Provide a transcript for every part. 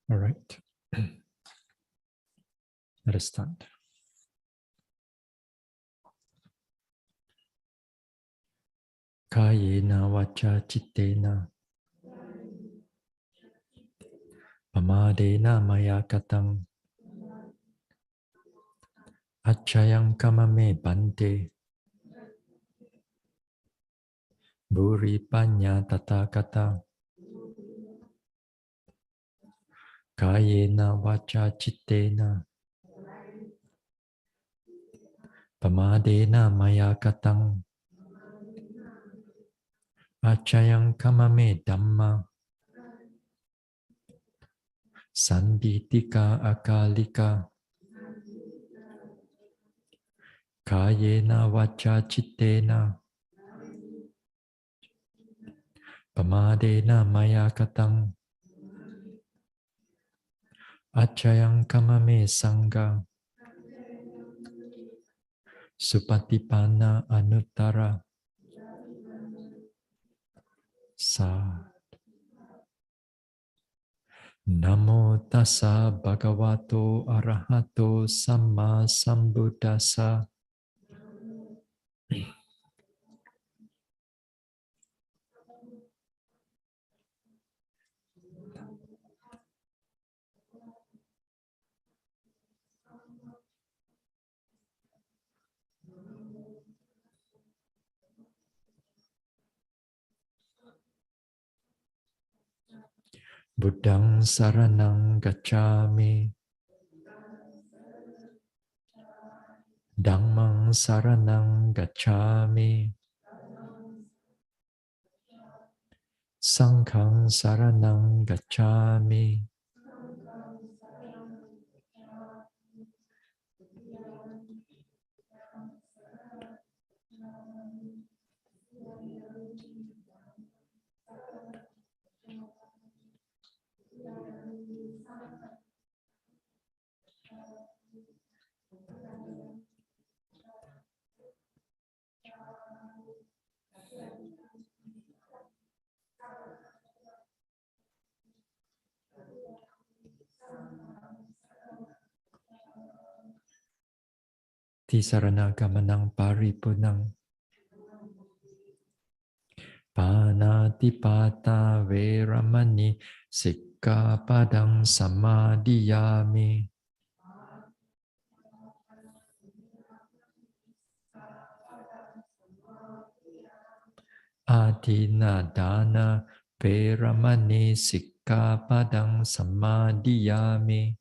All right. Let us start. Kayena vacha chittena pamadena maya katang achayang kamame bante buri panya tata kata kayena vacha chittena pamadena maya katang achayang kamame dhamma sanditika akalika kayena vacha chittena pamadena maya katang achayang kamame sangha supatipana anuttara sa. Namo tassa bhagavato arahato samma sambuddhassa. Buddhang saranang gacchami. Dhammang saranang gacchami. Sanghang saranang gacchami. Tisarana gamanang paripunang panatipata veramani sikkapadang samadhiyami. Adina dana veramani sikkapadang samadhiyami.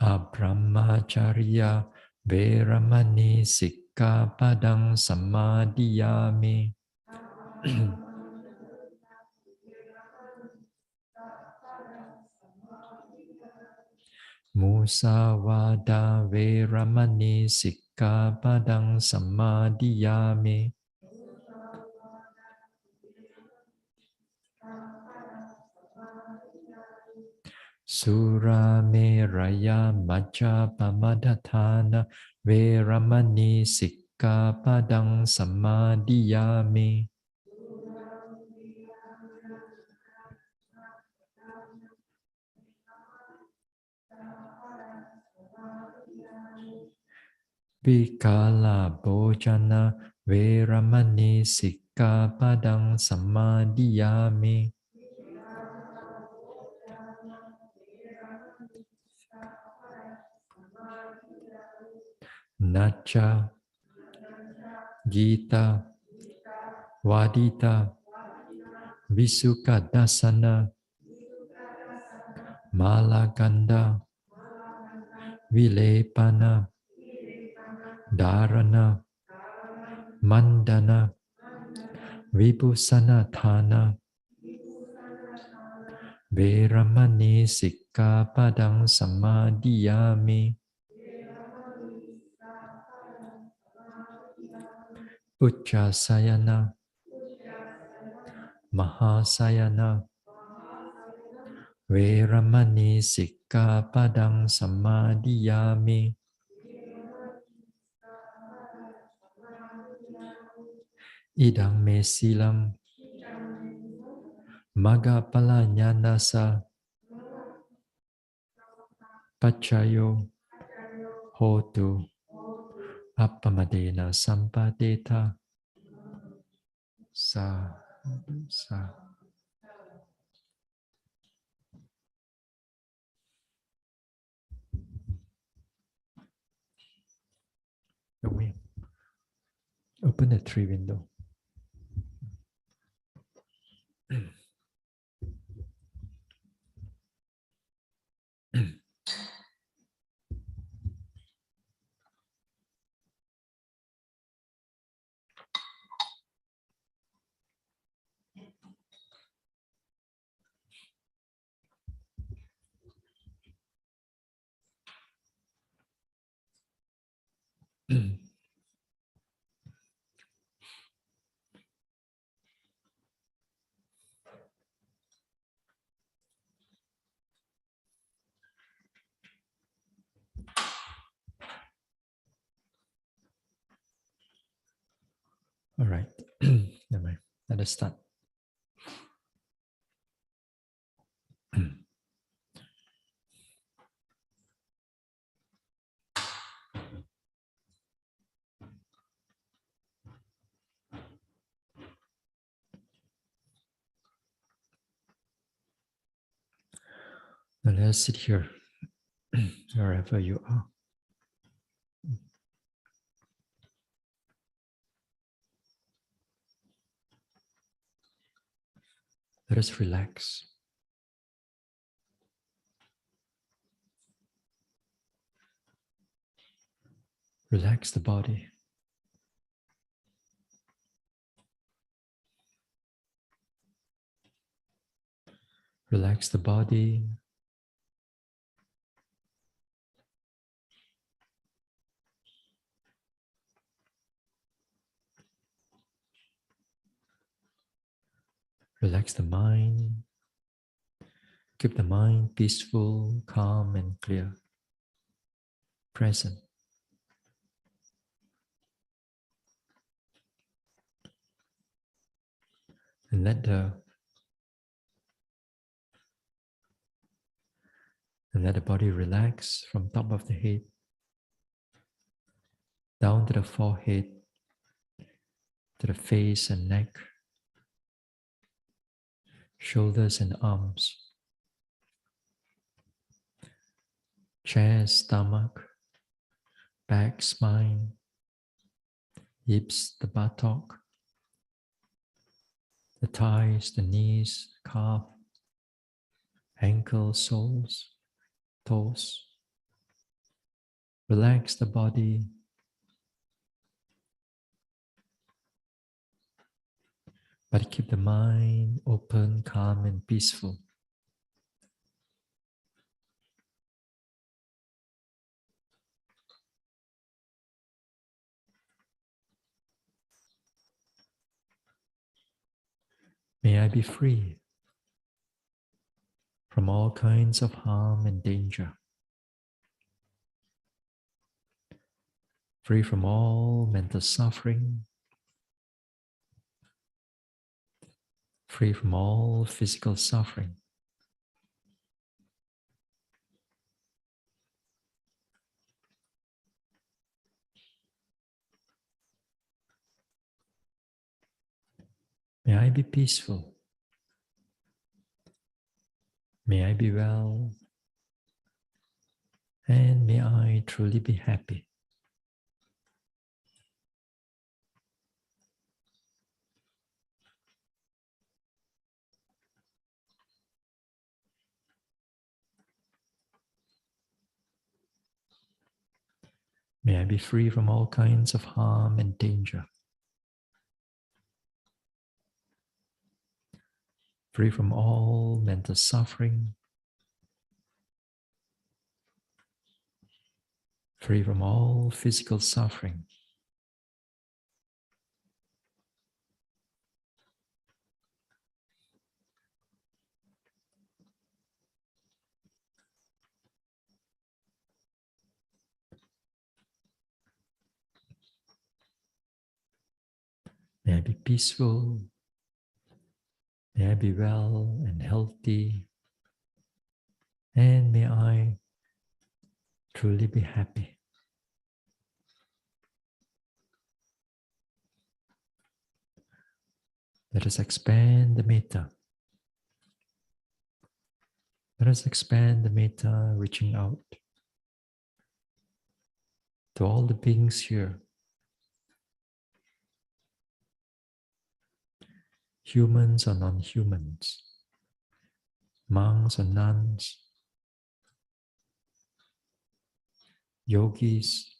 Abrahmacharya veramani sikkapadang samadhiyami. Musavada veramani sikkapadang samadhiyami. Surameraya majjapamadatthana veramani sikkapadang samadhiyami. Vikala bhojana veramani sikkapadang samadhiyami. Nacha Gita Vadita Visukadasana Malaganda Vilepana Dharana Mandana Vibhusanatthana Veramani sikkapadang samadhiyami. Uchasayana Mahasayana Veramani sikkapadang samadhiyami. idang me silam maga pala nyanasa pachayo hotu appamadena sampadeta sa sa. We open the tree window. All right. Never mind. Let us start. Now let us sit here, wherever you are. Let us relax. Relax the body. Relax the body. Relax the mind. Keep the mind peaceful, calm, and clear. Present. And let the body relax from top of the head down to the forehead, to the face and neck, shoulders and arms, chest, stomach, back, spine, hips, the buttock, the thighs, the knees, calf, ankles, soles, toes. Relax the body. But keep the mind open, calm, and peaceful. May I be free from all kinds of harm and danger. Free from all mental suffering. Free from all physical suffering. May I be peaceful. May I be well. And may I truly be happy. May I be free from all kinds of harm and danger. Free from all mental suffering. Free from all physical suffering. May I be peaceful. May I be well and healthy. And may I truly be happy. Let us expand the metta. Let us expand the metta, reaching out to all the beings here, humans or non-humans, monks or nuns, yogis,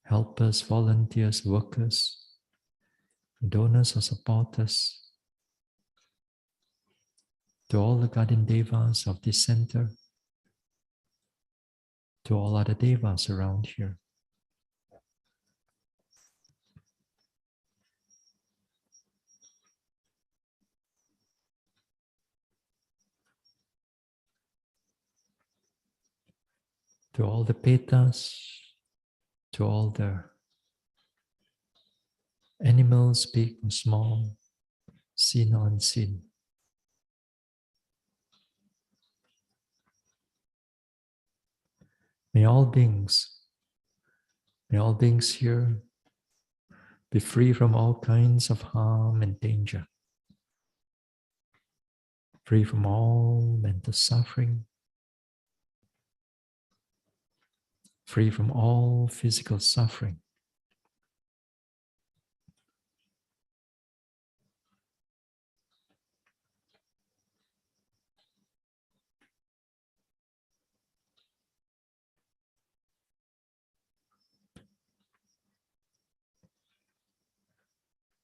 helpers, volunteers, workers, donors or supporters, to all the guardian devas of this center, to all other devas around here. To all the petas, to all the animals, big and small, seen or unseen. May all beings here be free from all kinds of harm and danger, free from all mental suffering, free from all physical suffering.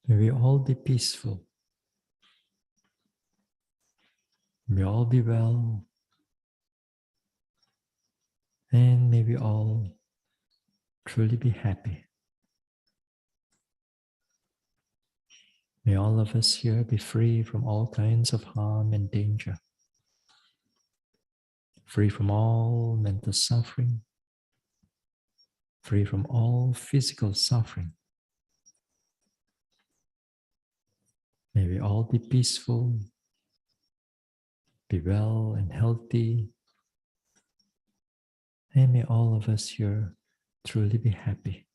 May we all be peaceful. May we all be well. And may we all truly be happy. May all of us here be free from all kinds of harm and danger, free from all mental suffering, free from all physical suffering. May we all be peaceful, be well and healthy, and may all of us here truly be happy.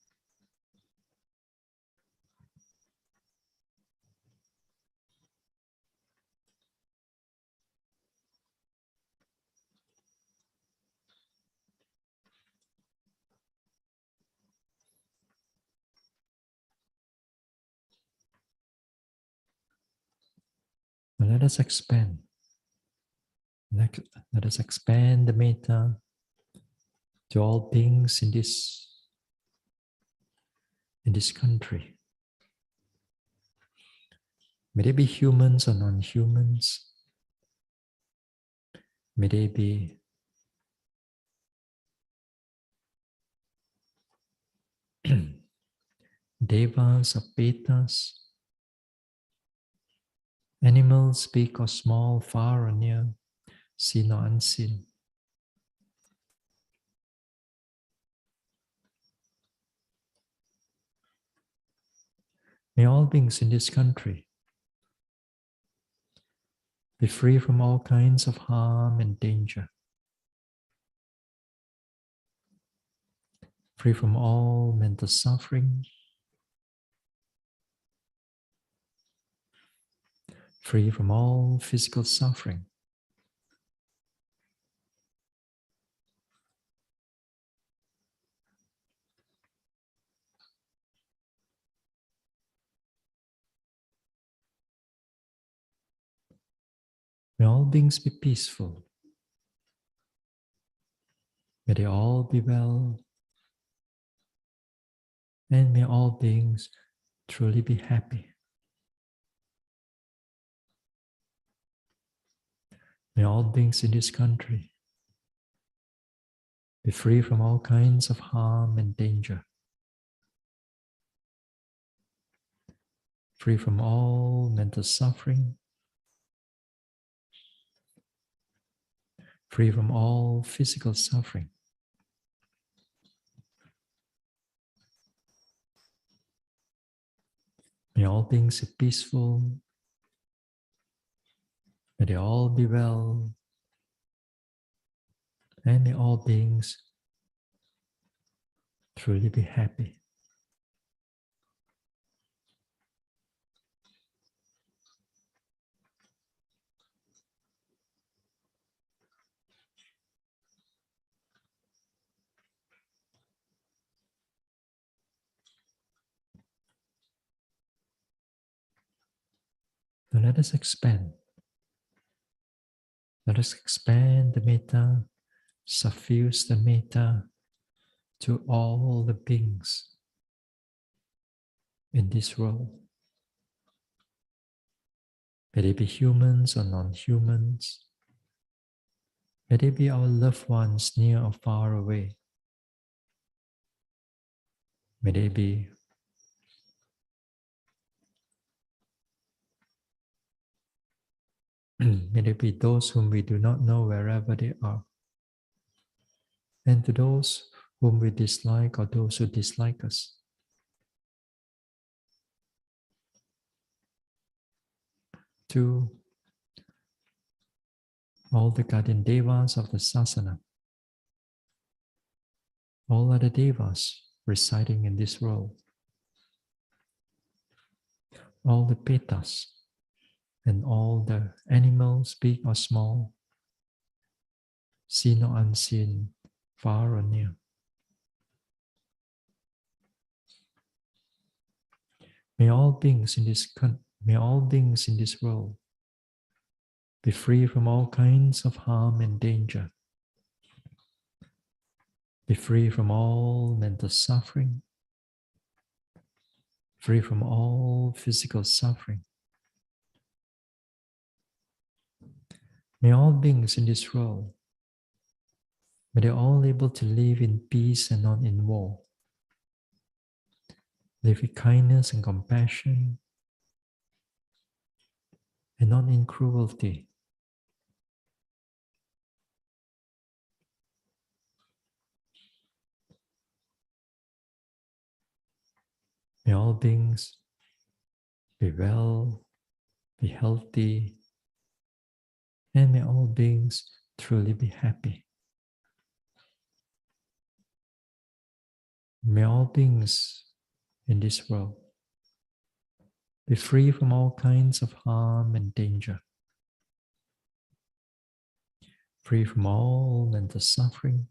Now let us expand. Let us expand the metta to all beings in this country. May they be humans or non-humans. May they be devas or petas, animals big or small, far or near, seen or unseen. May all beings in this country be free from all kinds of harm and danger, free from all mental suffering, free from all physical suffering. May all beings be peaceful. May they all be well. And may all beings truly be happy. May all beings in this country be free from all kinds of harm and danger, free from all mental suffering, free from all physical suffering. May all beings be peaceful. May they all be well. And may all beings truly be happy. Now let us expand. Let us expand the metta, suffuse the metta to all the beings in this world. May they be humans or non-humans. May they be our loved ones near or far away. May they be may they be those whom we do not know wherever they are. And to those whom we dislike or those who dislike us. To all the guardian devas of the sasana. All other devas residing in this world. All the petas and all the animals, big or small, seen or unseen, far or near. May all beings in this world be free from all kinds of harm and danger. Be free from all mental suffering. Free from all physical suffering. May all beings in this world, may they all able to live in peace and not in war. Live with kindness and compassion and not in cruelty. May all beings be well, be healthy, and may all beings truly be happy. May all beings in this world be free from all kinds of harm and danger. Free from all mental suffering.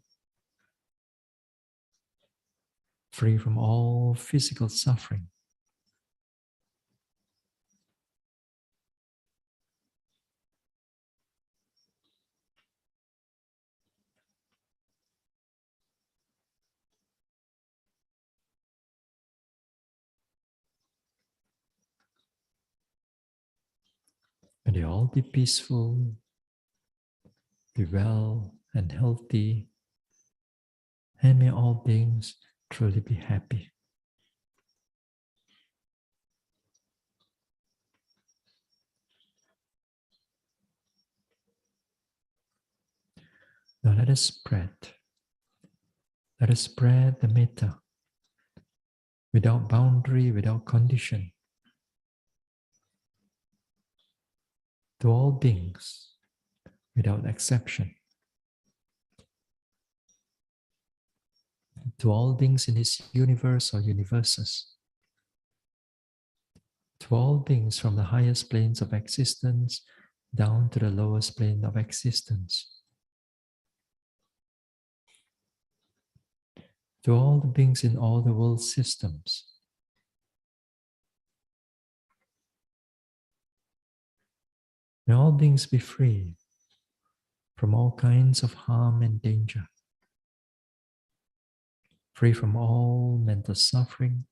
Free from all physical suffering. May they all be peaceful, be well and healthy, and may all beings truly be happy. Now let us spread. Let us spread the metta without boundary, without condition, to all beings without exception. To all beings in this universe or universes. To all beings from the highest planes of existence down to the lowest plane of existence. To all the beings in all the world systems. May all beings be free from all kinds of harm and danger. Free from all mental suffering.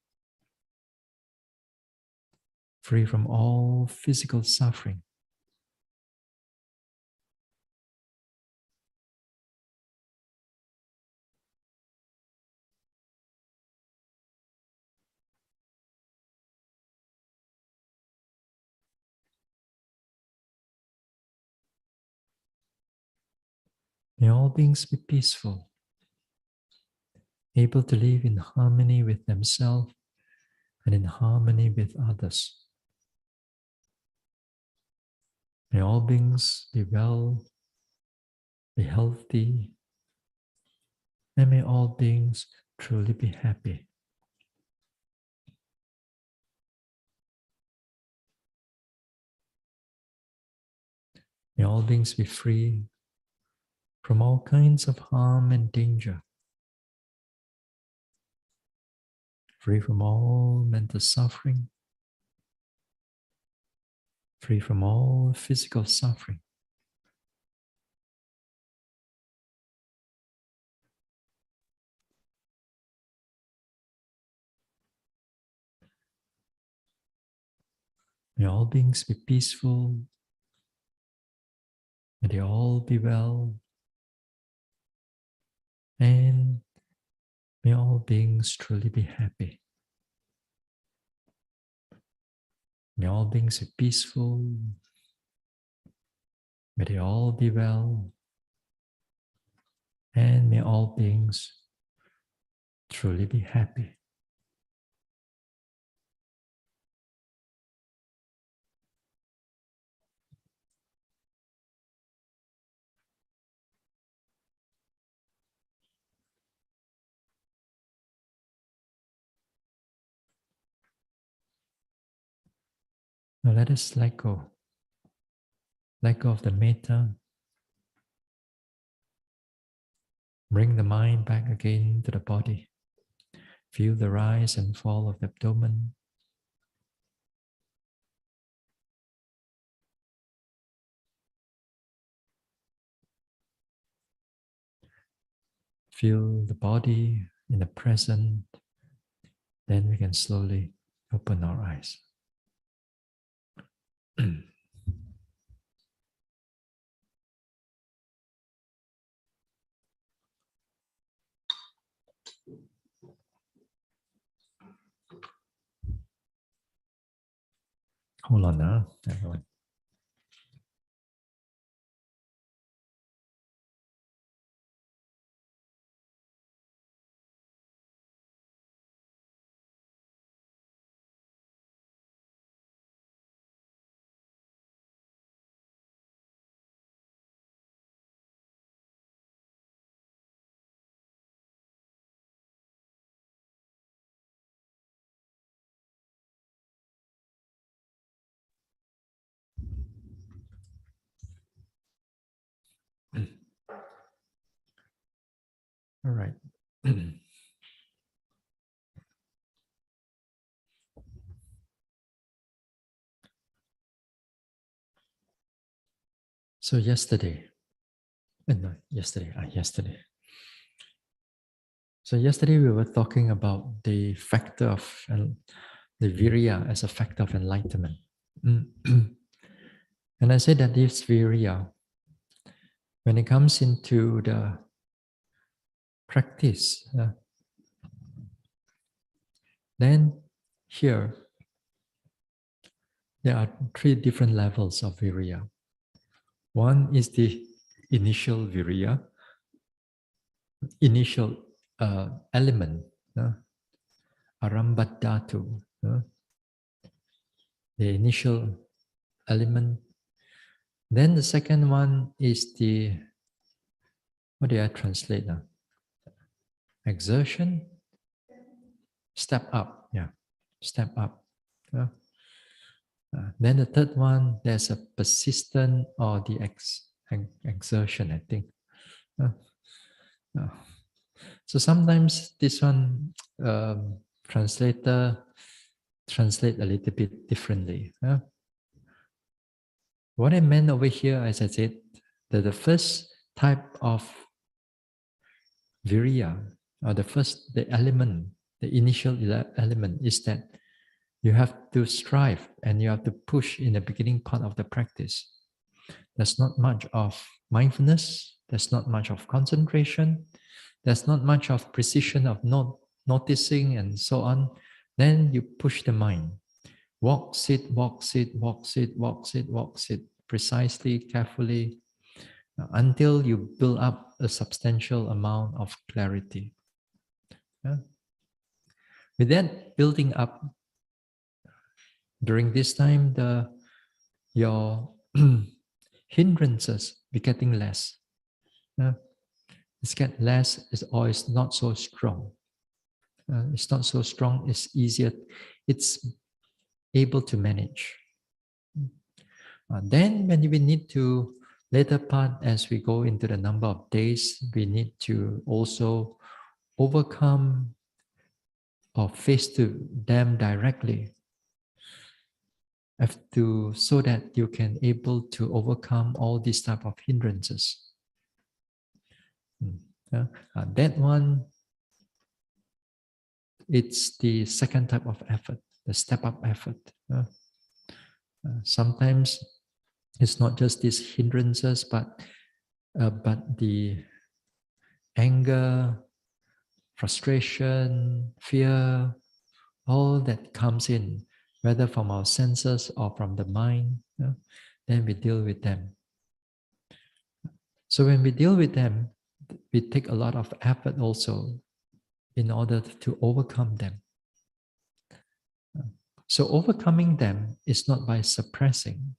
Free from all physical suffering. May all beings be peaceful, able to live in harmony with themselves and in harmony with others. May all beings be well, be healthy, and may all beings truly be happy. May all beings be free from all kinds of harm and danger, free from all mental suffering, free from all physical suffering. May all beings be peaceful. May they all be well. And may all beings truly be happy. May all beings be peaceful. May they all be well. And may all beings truly be happy. Now let us let go. Let go of the metta. Bring the mind back again to the body. Feel the rise and fall of the abdomen. Feel the body in the present. Then we can slowly open our eyes. Hold on, everyone. All right. So yesterday. Yesterday. So yesterday we were talking about the factor of the Viriya as a factor of enlightenment. And I said that this Viriya, when it comes into the practice, then here there are three different levels of Viriya. One is the initial Viriya, initial element, Arambadhatu, the initial element. Then the second one is the, what do I translate now? Exertion, step up, step up. Then the third one, there's a persistent or the exertion, I think. So sometimes this one, translator translate a little bit differently. What I meant over here, as I said, that the first type of Viriya, or the element, the initial element is that you have to strive and you have to push in the beginning part of the practice. There's not much of mindfulness, there's not much of concentration, there's not much of precision of noticing and so on. Then you push the mind. Walk, sit, walk, sit, walk, sit, walk, sit, walk, sit, precisely, carefully, until you build up a substantial amount of clarity. With that building up, During this time, your hindrances be getting less. It's get less, or it's not so strong. It's not so strong, it's easier, it's able to manage. Then when we need to, later part, as we go into the number of days, we need to also overcome or face to them directly, have to, so that you can able to overcome all these type of hindrances. That one, it's the second type of effort, the step up effort. Sometimes it's not just these hindrances, but the anger, frustration, fear, all that comes in, whether from our senses or from the mind, then we deal with them. So when we deal with them, we take a lot of effort also in order to overcome them. So overcoming them is not by suppressing.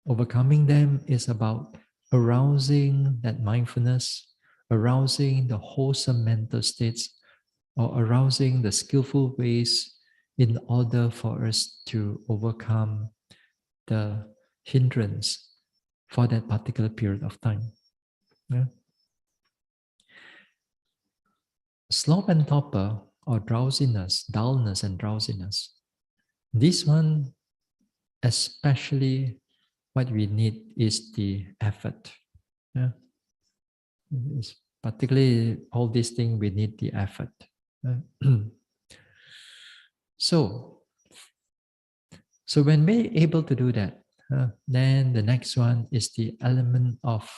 Overcoming them is about arousing that mindfulness, arousing the wholesome mental states, or arousing the skillful ways in order for us to overcome the hindrance for that particular period of time. Sloth and torpor, or drowsiness, dullness and drowsiness. This one, especially what we need is the effort. It's particularly all these things, we need the effort. So when we're able to do that, then the next one is the element of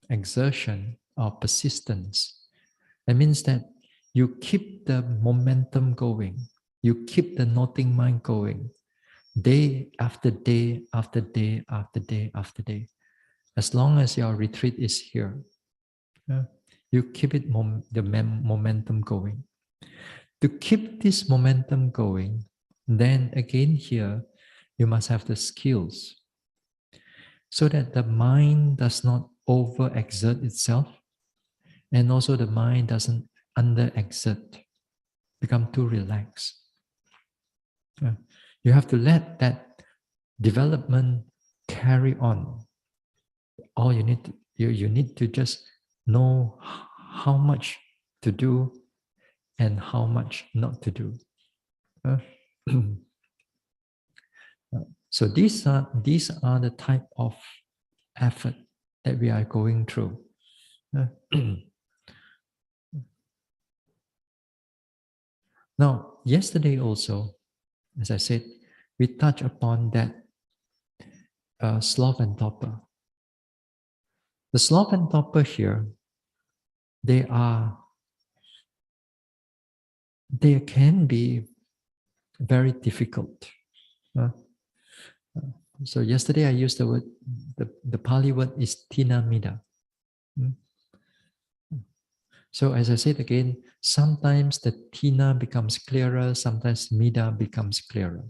exertion or persistence. That means that you keep the momentum going, you keep the noting mind going, day after day after day after day after day. As long as your retreat is here, you keep it the momentum going. To keep this momentum going, then again here, you must have the skills so that the mind does not overexert itself, and also the mind doesn't underexert, become too relaxed. You have to let that development carry on. All you need to just know how much to do and how much not to do. So these are the type of effort that we are going through. Now, yesterday also, as I said, we touched upon that sloth and torpor. The sloth and torpor here, they can be very difficult. So yesterday I used the word, the Pali word is tina mida. So as I said again, sometimes the tina becomes clearer, sometimes mida becomes clearer.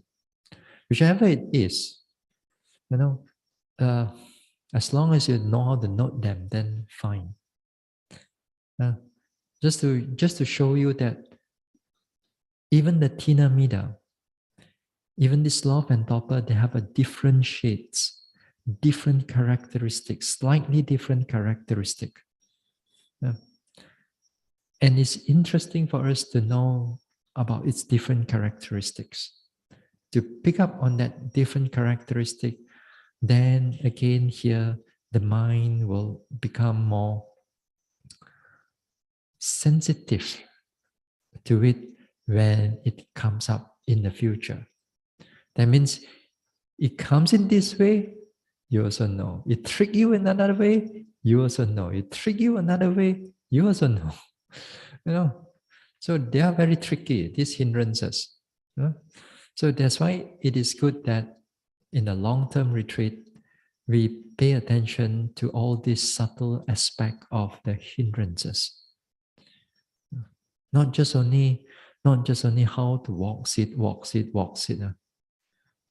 Whichever it is, as long as you know how to note them, then fine. Just to show you that even the tina mida, even this sloth and torpor, they have a different shades, different characteristics, slightly different characteristic. And it's interesting for us to know about its different characteristics. To pick up on that different characteristic, then again here, the mind will become more sensitive to it when it comes up in the future. That means it comes in this way, you also know. It trick you in another way, you also know. It trick you another way, you also know. So they are very tricky, these hindrances. So that's why it is good that in a long-term retreat, we pay attention to all these subtle aspects of the hindrances. Not just only Not just only how to walk, sit,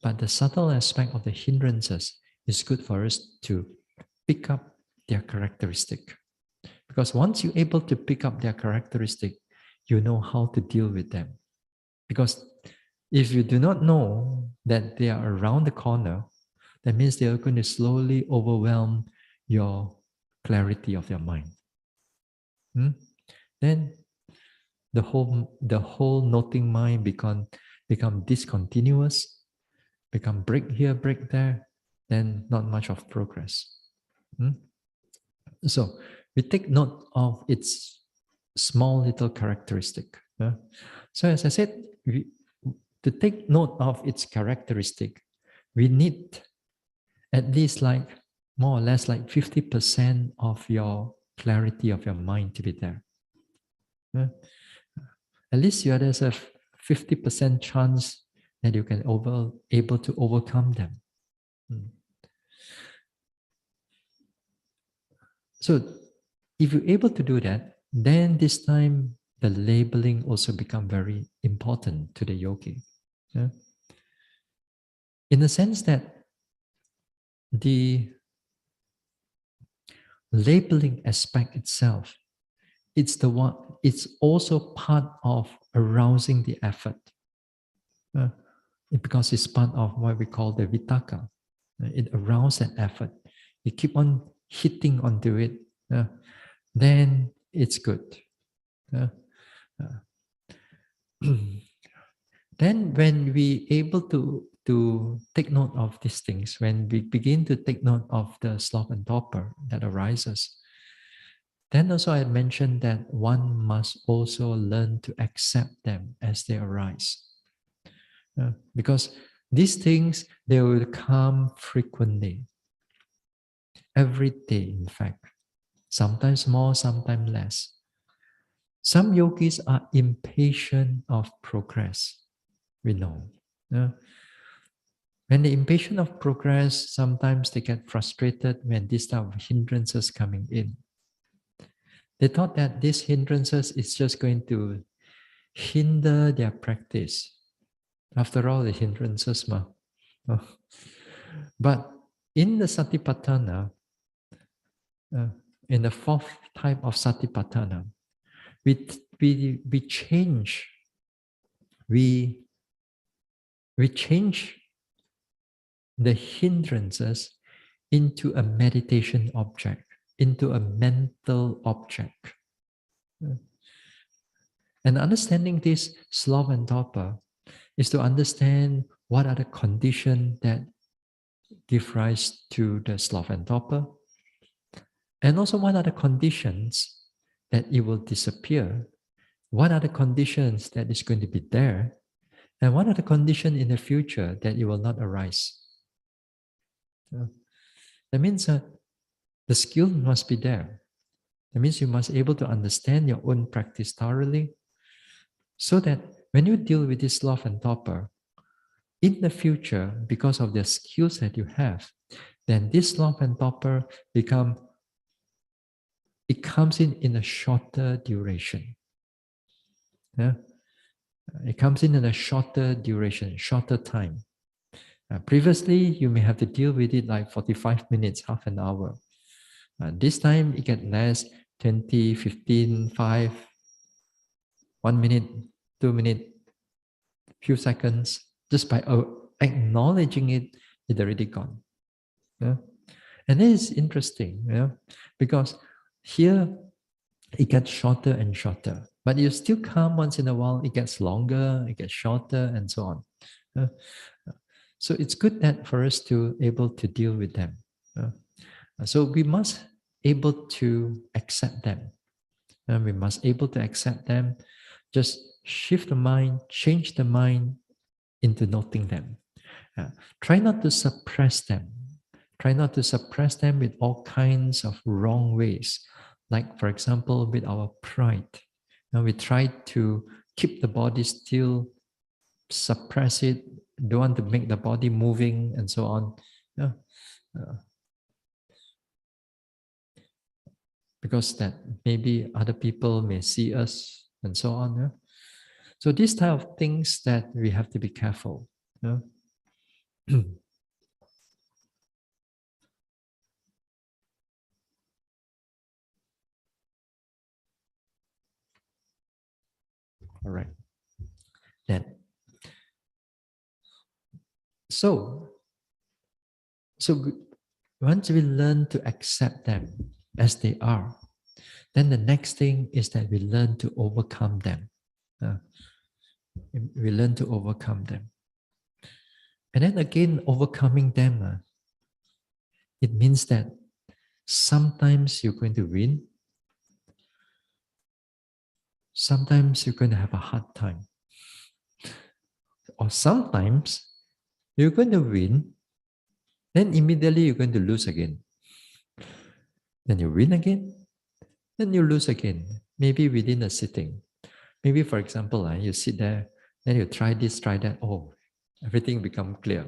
but the subtle aspect of the hindrances is good for us to pick up their characteristic. Because once you're able to pick up their characteristic, you know how to deal with them. Because if you do not know that they are around the corner, that means they are going to slowly overwhelm your clarity of your mind. Then the whole noting mind become discontinuous, become break here, break there, then not much of progress. So we take note of its small little characteristic. So as I said, to take note of its characteristic, we need at least like more or less like 50% of your clarity of your mind to be there. At least there's a 50% chance that you can able to overcome them. So if you're able to do that, then this time the labeling also become very important to the yogi. In the sense that the labeling aspect itself, it's also part of arousing the effort. Because it's part of what we call the vitaka. It arouses that effort. You keep on hitting onto it, then it's good. Then when we able to take note of these things, when we begin to take note of the sloth and torpor that arises, then also I mentioned that one must also learn to accept them as they arise. Because these things, they will come frequently. Every day, in fact. Sometimes more, sometimes less. Some yogis are impatient of progress. We know. When they're impatient of progress, sometimes they get frustrated when these type of hindrances coming in. They thought that these hindrances is just going to hinder their practice. After all, the hindrances. But in the Satipatthana, in the fourth type of Satipatthana, we change the hindrances into a meditation object, into a mental object. And understanding this sloth and torpor is to understand what are the conditions that give rise to the sloth and torpor, and also what are the conditions that it will disappear, what are the conditions that is going to be there, and what are the conditions in the future that it will not arise. That means the skill must be there. That means you must be able to understand your own practice thoroughly, so that when you deal with this sloth and torpor, in the future, because of the skills that you have, then this sloth and torpor comes in a shorter duration. It comes in a shorter duration, shorter time. Previously, you may have to deal with it like 45 minutes, half an hour. This time, it gets less, 20, 15, 5, 1 minute, 2 minutes, few seconds. Just by acknowledging it, it's already gone. And it is interesting, because here it gets shorter and shorter, but you still come once in a while, it gets longer, it gets shorter, and so on. So it's good that for us to able to deal with them. So we must able to accept them. We must able to accept them, just shift the mind, change the mind into noting them. Try not to suppress them. Try not to suppress them with all kinds of wrong ways. Like, for example, with our pride. Now we try to keep the body still, suppress it, don't want to make the body moving, and so on. Because that maybe other people may see us, and so on. So these type of things that we have to be careful. You know? All right. Then, so once we learn to accept them as they are, then the next thing is that we learn to overcome them. We learn to overcome them. And then again, overcoming them, it means that sometimes you're going to win, sometimes you're going to have a hard time. Or sometimes you're going to win, then immediately you're going to lose again. Then you win again, then you lose again, maybe within a sitting. Maybe, for example, you sit there, then you try this, try that. Oh, everything become clear.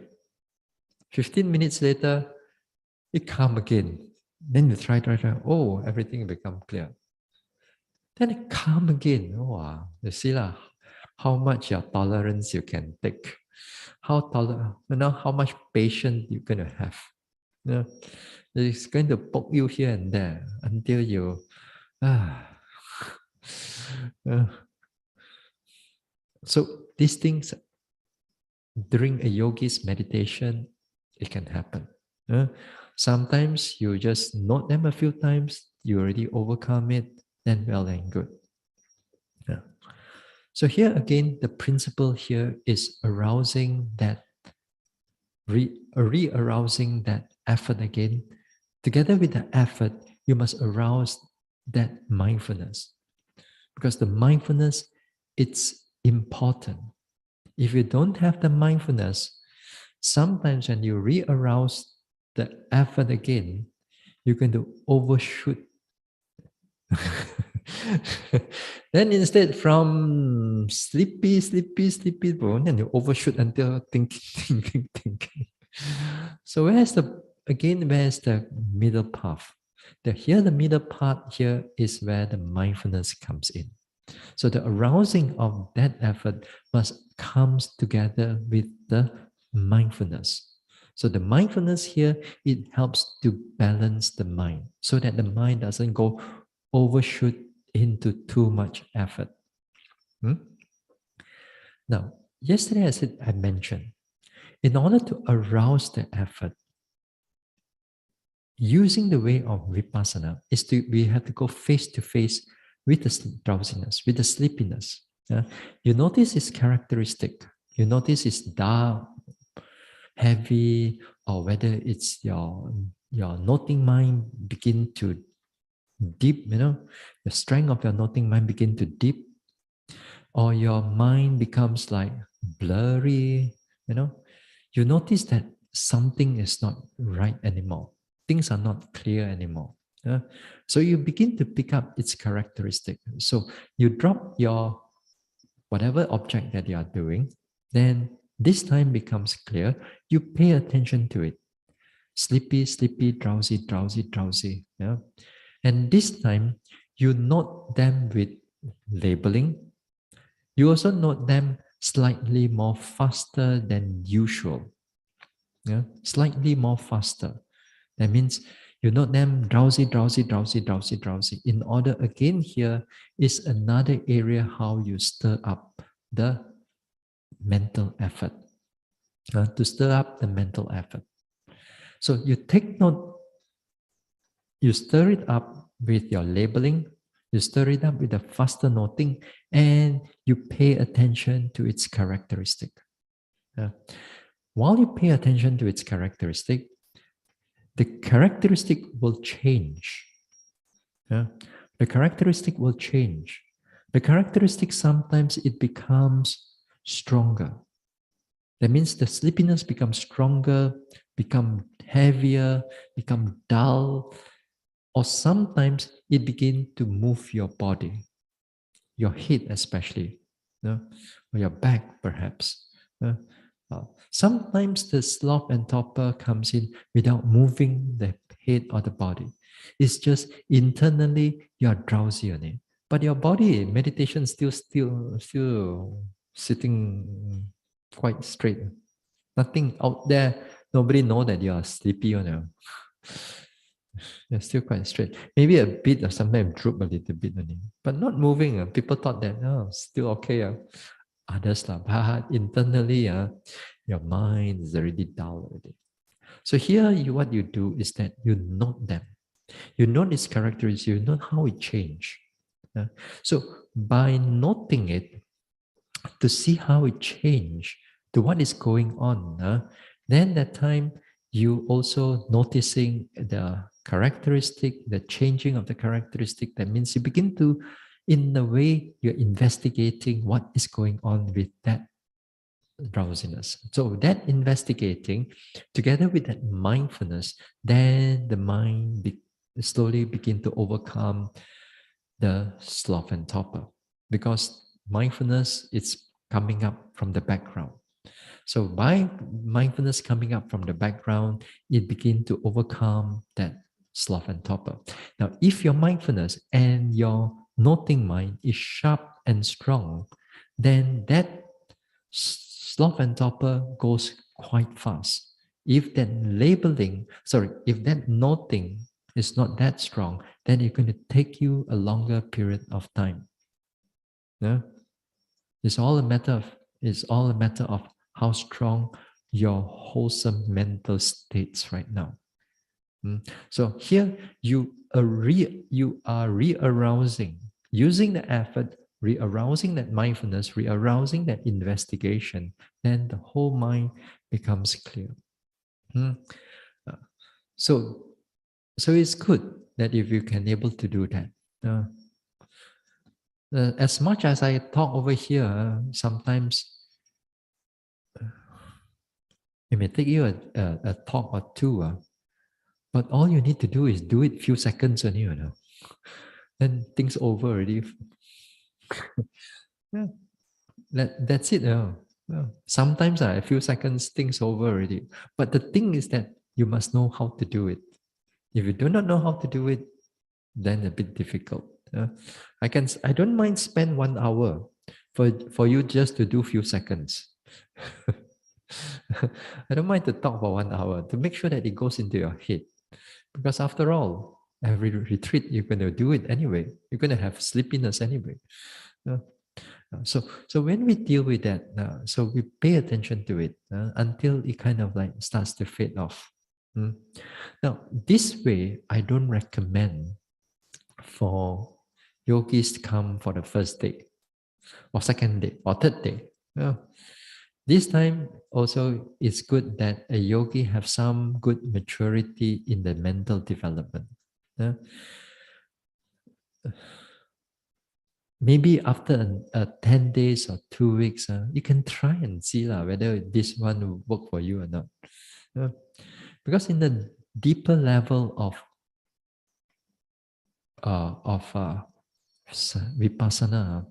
15 minutes later, it come again. Then you try. Oh, everything become clear. Then it come again. Oh, wow. You see how much your tolerance you can take. How much patience you're going to have. You know, it's going to poke you here and there until you uh, so these things during a yogi's meditation, it can happen. Sometimes you just note them a few times, you already overcome it, then well and good. Yeah. So here again, the principle here is arousing that, re-arousing that effort again. Together with the effort, you must arouse that mindfulness. Because the mindfulness, it's important. If you don't have the mindfulness, sometimes when you re-arouse the effort again, you're going to overshoot. Then instead from sleepy, then you overshoot until thinking. So where's the middle path? The middle part here is where the mindfulness comes in. So the arousing of that effort must comes together with the mindfulness. So the mindfulness here, it helps to balance the mind so that the mind doesn't go overshoot into too much effort. Now, yesterday I mentioned, in order to arouse the effort, using the way of vipassana we have to go face to face with the drowsiness, with the sleepiness. You notice its characteristic. You notice it's dark, heavy, or whether it's your noting mind begin to dip, the strength of your noting mind begin to dip, or your mind becomes like blurry, you notice that something is not right anymore. Things are not clear anymore. So you begin to pick up its characteristic. So you drop your whatever object that you are doing, then this time becomes clear. You pay attention to it. Sleepy, drowsy, drowsy. Yeah? And this time, you note them with labeling. You also note them slightly more faster than usual. Yeah? Slightly more faster. That means you note them drowsy. In order, again, here is another area how you stir up the mental effort. To stir up the mental effort. So you take note, you stir it up with your labeling, you stir it up with a faster noting, and you pay attention to its characteristic. While you pay attention to its characteristic, the characteristic will change. The characteristic will change. The characteristic, sometimes it becomes stronger. That means the sleepiness becomes stronger, become heavier, become dull, or sometimes it begins to move your body, your head especially, or your back perhaps. Sometimes the sloth and torpor comes in without moving the head or the body. It's just internally you are drowsy on it. But your body, meditation still sitting quite straight. Nothing out there. Nobody know that you are sleepy or no. You're still quite straight. Maybe a bit or sometimes droop a little bit only. But not moving. People thought that, oh, still okay. Others lah. But internally, your mind is already dull already. So here, what you do is that you note them. You note its characteristics. You note how it changed. So by noting it, to see how it changed, to what is going on, then that time you also noticing the characteristic, the changing of the characteristic. That means you begin to, in a way, you're investigating what is going on with that drowsiness. So that investigating, together with that mindfulness, then the mind slowly begin to overcome the sloth and torpor, because mindfulness is coming up from the background. So by mindfulness coming up from the background, it begins to overcome that sloth and torpor. Now, if your mindfulness and your noting mind is sharp and strong, then that sloth and torpor goes quite fast. If that if that noting is not that strong, then it's going to take you a longer period of time. Yeah? It's all a matter of how strong your wholesome mental states right now. So here you are re-arousing, using the effort, re-arousing that mindfulness, re-arousing that investigation, then the whole mind becomes clear. So it's good that if you can able to do that. As much as I talk over here, sometimes it may take you a talk or two, but all you need to do is do it few seconds only, then things over already. Yeah. That's it. Sometimes a few seconds, things over already. But the thing is that you must know how to do it. If you do not know how to do it, then a bit difficult. I don't mind spend 1 hour for you just to do few seconds. I don't mind to talk for 1 hour to make sure that it goes into your head. Because after all, every retreat, you're going to do it anyway. You're going to have sleepiness anyway. So when we deal with that, so we pay attention to it until it kind of like starts to fade off. Now, this way, I don't recommend for yogis to come for the first day or second day or third day. This time also it's good that a yogi have some good maturity in the mental development. Maybe after 10 days or 2 weeks, you can try and see whether this one will work for you or not. Because in the deeper level of vipassana,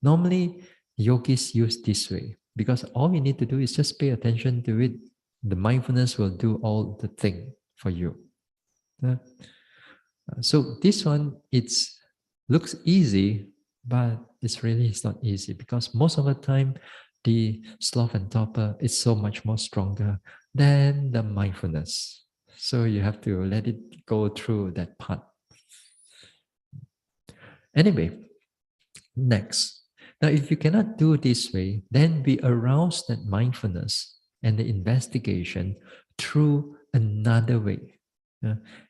normally yogis use this way, because all you need to do is just pay attention to it. The mindfulness will do all the thing for you. So this one, looks easy, but it's not easy, because most of the time the sloth and torpor is so much more stronger than the mindfulness. So you have to let it go through that part. Anyway, next. Now, if you cannot do this way, then we arouse that mindfulness and the investigation through another way.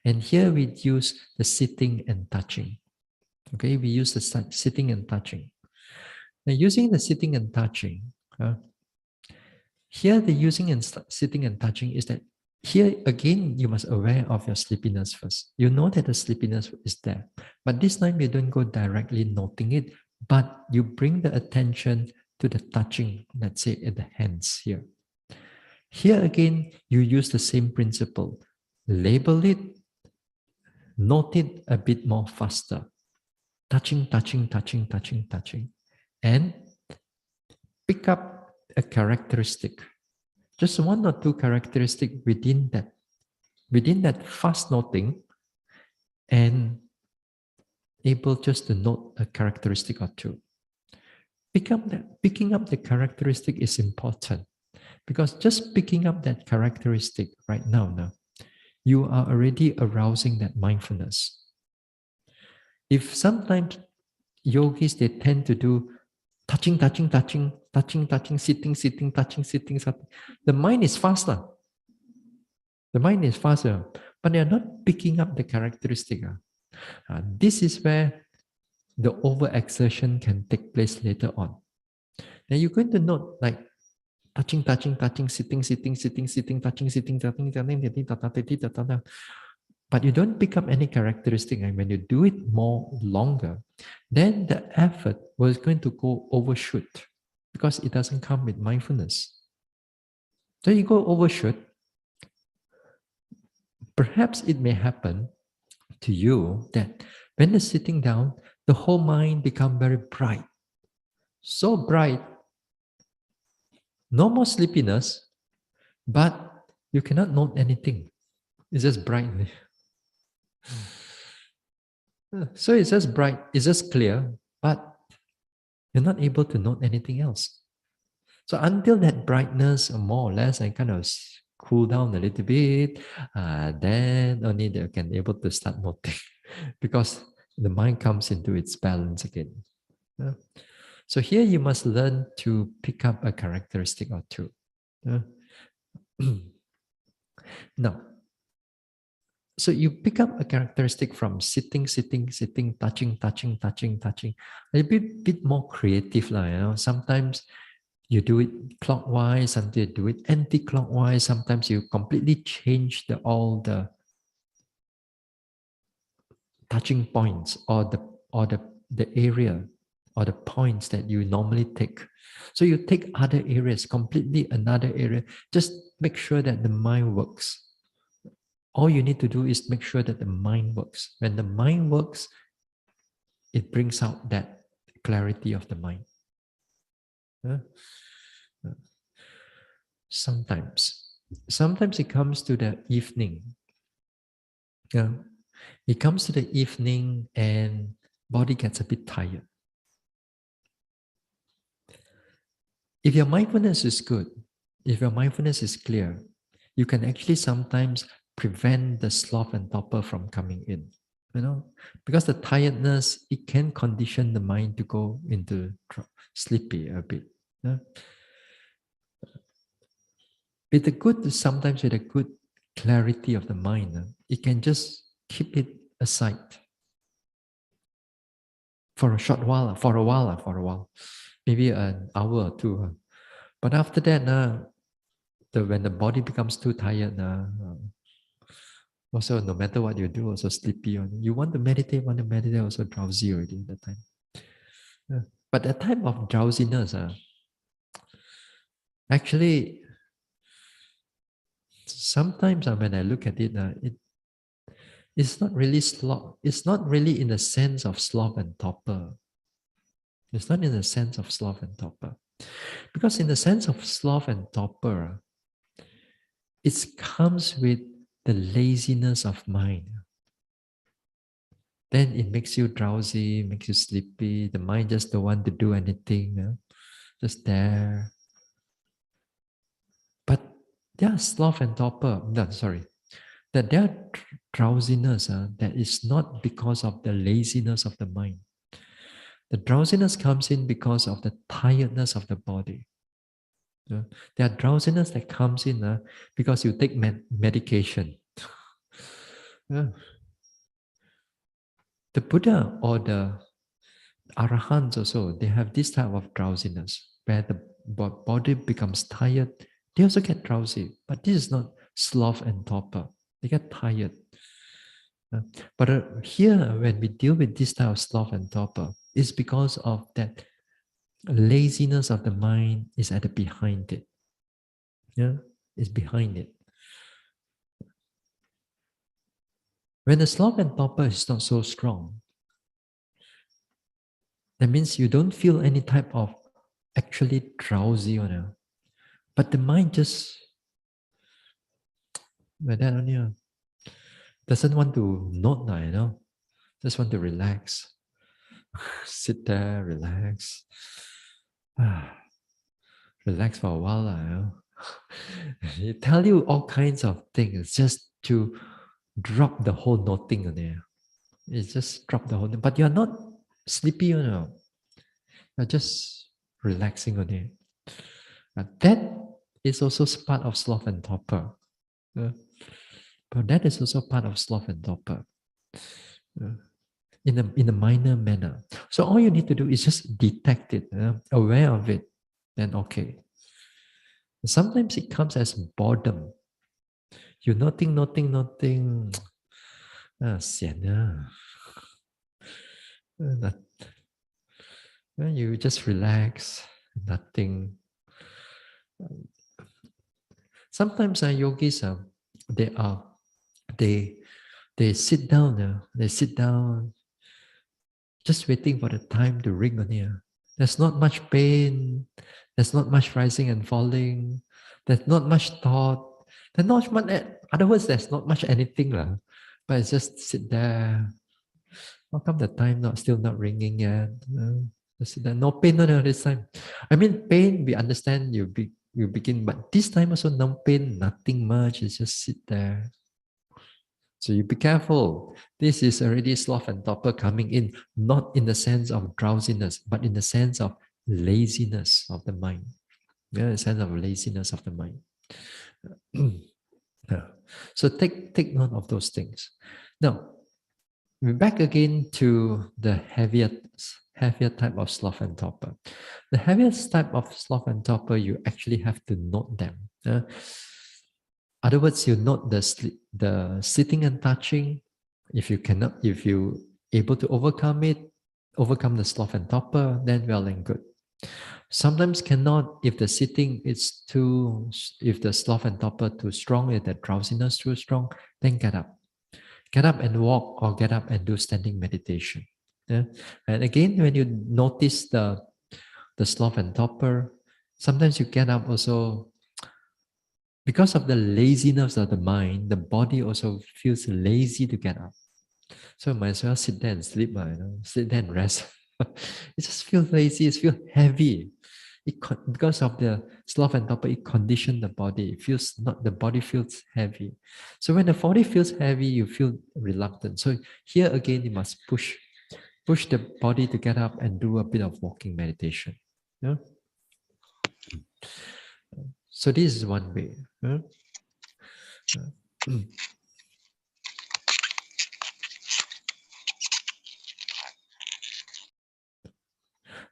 And here we use the sitting and touching. Okay, we use the sitting and touching. Now, using the sitting and touching, here the using and sitting and touching is that here again, you must aware of your sleepiness first. You know that the sleepiness is there, but this time you don't go directly noting it, but you bring the attention to the touching, let's say at the hands here. Here again, you use the same principle. Label it, note it a bit more faster. Touching, touching, touching, touching, touching. And pick up a characteristic. Just 1 or 2 characteristics within that fast noting, and able just to note a characteristic or two. Picking up the characteristic is important, because just picking up that characteristic right now, you are already arousing that mindfulness. If sometimes yogis, they tend to do touching, sitting, touching, sitting. The mind is faster. The mind is faster, but they are not picking up the characteristic. This is where the overexertion can take place later on. Then you're going to note like touching, sitting, touching. But you don't pick up any characteristic. And when you do it more longer, then the effort was going to go overshoot, because it doesn't come with mindfulness. So you go overshoot. Perhaps it may happen to you that when you're sitting down, the whole mind become very bright. So bright, no more sleepiness, but you cannot note anything. It's just bright. So it's just bright, it's just clear, but you're not able to note anything else. So until that brightness, more or less, and kind of cool down a little bit, then only they can able to start noting, because the mind comes into its balance again. So here you must learn to pick up a characteristic or two. Now, so you pick up a characteristic from sitting, touching. A bit more creative, Sometimes you do it clockwise, sometimes you do it anti-clockwise, sometimes you completely change all the touching points, or the area or the points that you normally take. So you take other areas, completely another area. Just make sure that the mind works. All you need to do is make sure that the mind works. When the mind works, it brings out that clarity of the mind. Sometimes it comes to the evening. It comes to the evening and body gets a bit tired. If your mindfulness is good, if your mindfulness is clear, you can actually sometimes prevent the sloth and torpor from coming in. Because the tiredness, it can condition the mind to go into sleepy a bit. Sometimes with a good clarity of the mind, it can just keep it aside for a short while, for a while, maybe an hour or two. But after that, when the body becomes too tired, also no matter what you do, also sleepy. You want to meditate, also drowsy already at that time. But that type of drowsiness, actually, sometimes when I look at it, it's not really sloth. It's not really in the sense of sloth and torpor. It's not in the sense of sloth and torpor. Because in the sense of sloth and torpor, it comes with the laziness of mind. Then it makes you drowsy, makes you sleepy. The mind just don't want to do anything, just there. But their sloth and torpor, that their drowsiness, that is not because of the laziness of the mind. The drowsiness comes in because of the tiredness of the body. There are drowsiness that comes in because you take medication. The Buddha or the Arahants also, they have this type of drowsiness where the body becomes tired. They also get drowsy, but this is not sloth and torpor. They get tired. But here, when we deal with this type of sloth and torpor, it's because of that laziness of the mind is at the behind it. It's behind it. When the sloth and torpor is not so strong, that means you don't feel any type of actually drowsy but the mind just like that only doesn't want to note, just want to relax. Sit there, relax. Relax for a while. He tell you all kinds of things just to drop the whole noting on there. It's just drop the whole thing. But you're not sleepy, You're just relaxing on it. That is also part of sloth and torpor. But that is also part of sloth and torpor. In a minor manner. So all you need to do is just detect it, aware of it, then okay. Sometimes it comes as boredom. You nothing, nothing, nothing. 闲啊. You just relax, nothing. Sometimes yogis, they sit down. They sit down, just waiting for the time to ring on here. There's not much pain. There's not much rising and falling. There's not much thought. There's not much. Other words, there's not much anything lah. But it's just sit there. How come the time still not ringing yet? Just sit there. No pain, no, this time. I mean, pain we understand. You begin, but this time also no pain, nothing much. It's just sit there. So you be careful. This is already sloth and torpor coming in, not in the sense of drowsiness, but in the sense of laziness of the mind. Yeah, the sense of laziness of the mind. Yeah. So take note of those things. Now, we're back again to the heavier type of sloth and torpor. The heaviest type of sloth and torpor, you actually have to note them. Other words, you note the sitting and touching. If you able to overcome it, overcome the sloth and torpor, then well and good. Sometimes cannot. If the sitting is if the sloth and torpor too strong, if the drowsiness too strong, then get up. Get up and walk, or get up and do standing meditation. Yeah? And again, when you notice the sloth and torpor, sometimes you get up also. Because of the laziness of the mind, the body also feels lazy to get up. So might as well sit there and sleep, sit there and rest. It just feels lazy, it feels heavy. Because of the sloth and torpor, it conditions the body. The body feels heavy. So when the body feels heavy, you feel reluctant. So here again, you must push the body to get up and do a bit of walking meditation. Yeah? So this is one way. Yeah?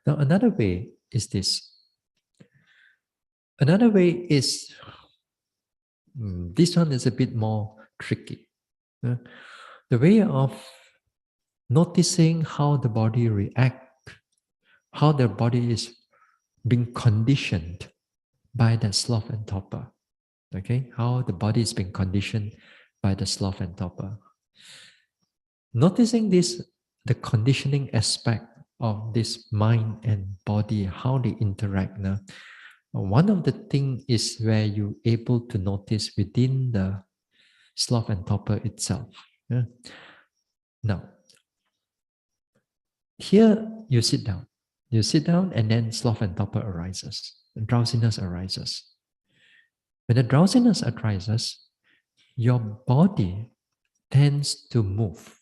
Now, another way is this. Another way is, this one is a bit more tricky. The way of noticing how the body reacts, how the body is being conditioned by the sloth and torpor. Okay, how the body is being conditioned by the sloth and torpor. Noticing this, the conditioning aspect of this mind and body, how they interact now. One of the things is where you're able to notice within the sloth and torpor itself. Yeah? Now, here you sit down. You sit down and then sloth and torpor arises. Drowsiness arises. When the drowsiness arises, your body tends to move.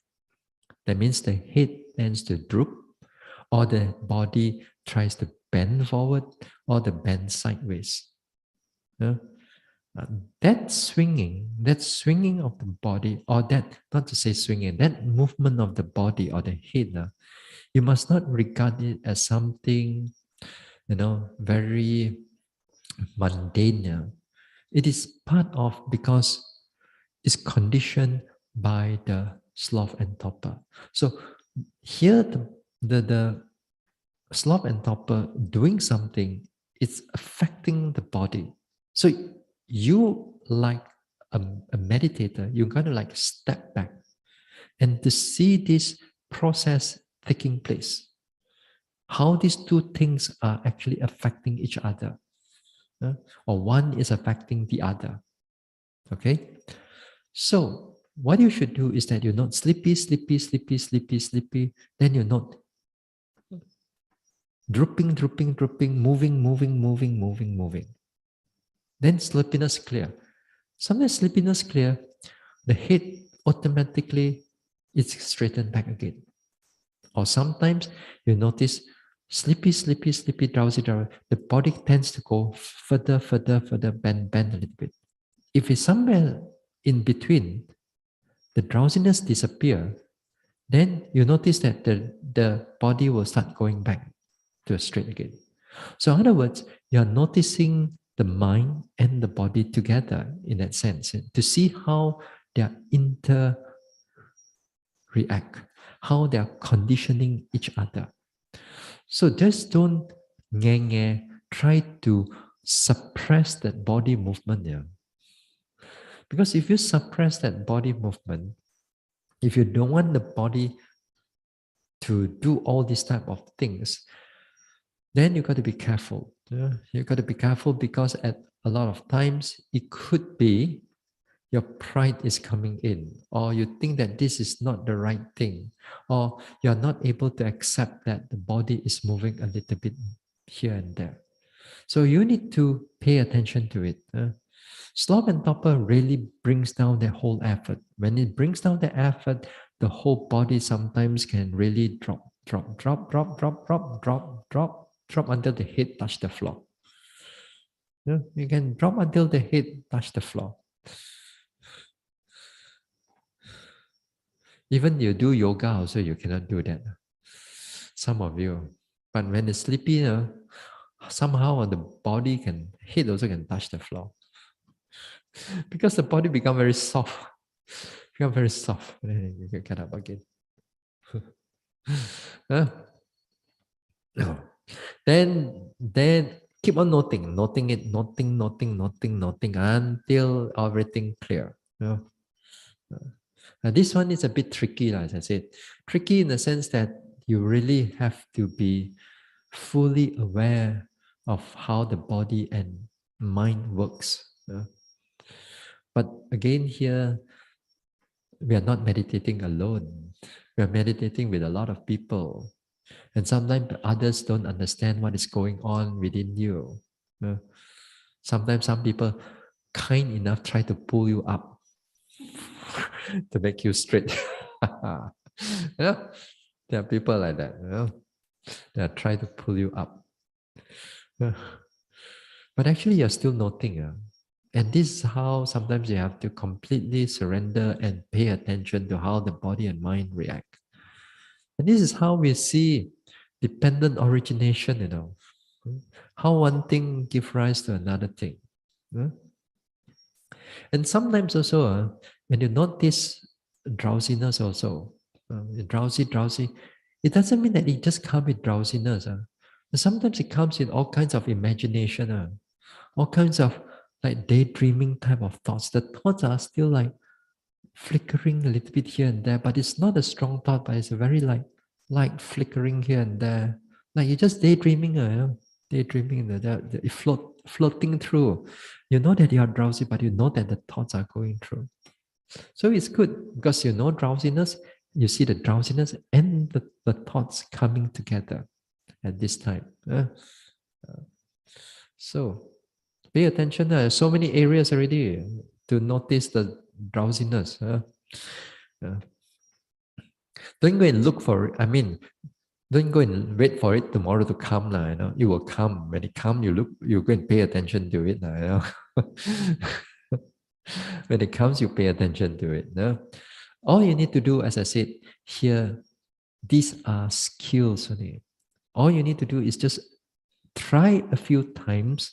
That means the head tends to droop, or the body tries to bend forward, or the bend sideways. That swinging of the body, or that, not to say swinging, that movement of the body or the head, you must not regard it as something, very mundane. It is part of, because it's conditioned by the sloth and torpor. So here the sloth and torpor doing something, it's affecting the body. So you, like a meditator, you're going to like step back and to see this process taking place. How these two things are actually affecting each other. Or one is affecting the other. Okay? So what you should do is that you're not sleepy, then you note drooping, drooping, drooping, moving, moving, moving, moving, moving. Then sleepiness clear. Sometimes sleepiness clear, the head automatically is straightened back again. Or sometimes you notice sleepy, sleepy, sleepy, drowsy, drowsy. The body tends to go further, further, further, bend a little bit. If it's somewhere in between, the drowsiness disappear, then you notice that the body will start going back to a straight again. So in other words, you're noticing the mind and the body together in that sense to see how they are react, how they are conditioning each other. So just don't try to suppress that body movement. Yeah. Because if you suppress that body movement, if you don't want the body to do all these type of things, then you got to be careful. Yeah? You got to be careful because at a lot of times it could be your pride is coming in, or you think that this is not the right thing, or you're not able to accept that the body is moving a little bit here and there. So you need to pay attention to it. Sloth and torpor really brings down the whole effort. When it brings down the effort, the whole body sometimes can really drop, drop, drop, drop, drop, drop, drop, drop, drop until the head touch the floor. You can drop until the head touch the floor. Even you do yoga also, you cannot do that. Some of you. But when it's sleepy, somehow the body head also can touch the floor. Because the body become very soft. Become very soft. Then you can get up again. Then keep on noting it, noting until everything clear. This one is a bit tricky, as I said. Tricky in the sense that you really have to be fully aware of how the body and mind works. But again, here, we are not meditating alone. We are meditating with a lot of people. And sometimes others don't understand what is going on within you. Sometimes some people kind enough try to pull you up to make you straight. There are people like that. They are trying to pull you up. But actually, you're still noting. And this is how sometimes you have to completely surrender and pay attention to how the body and mind react. And this is how we see dependent origination, how one thing gives rise to another thing. And sometimes also, when you notice drowsiness also, drowsy, it doesn't mean that it just comes with drowsiness. Sometimes it comes in all kinds of imagination, all kinds of like daydreaming type of thoughts. The thoughts are still like flickering a little bit here and there, but it's not a strong thought, but it's a very light flickering here and there. Like you're just daydreaming, daydreaming, floating through. You know that you are drowsy, but you know that the thoughts are going through. So it's good because you know drowsiness, you see the drowsiness and the thoughts coming together at this time. So pay attention. So many areas already to notice the drowsiness. Don't go and look for it. I mean, don't go and wait for it tomorrow to come. It will come. When it comes, you go and pay attention to it. When it comes, you pay attention to it. All you need to do, as I said, here, these are skills only. All you need to do is just try a few times,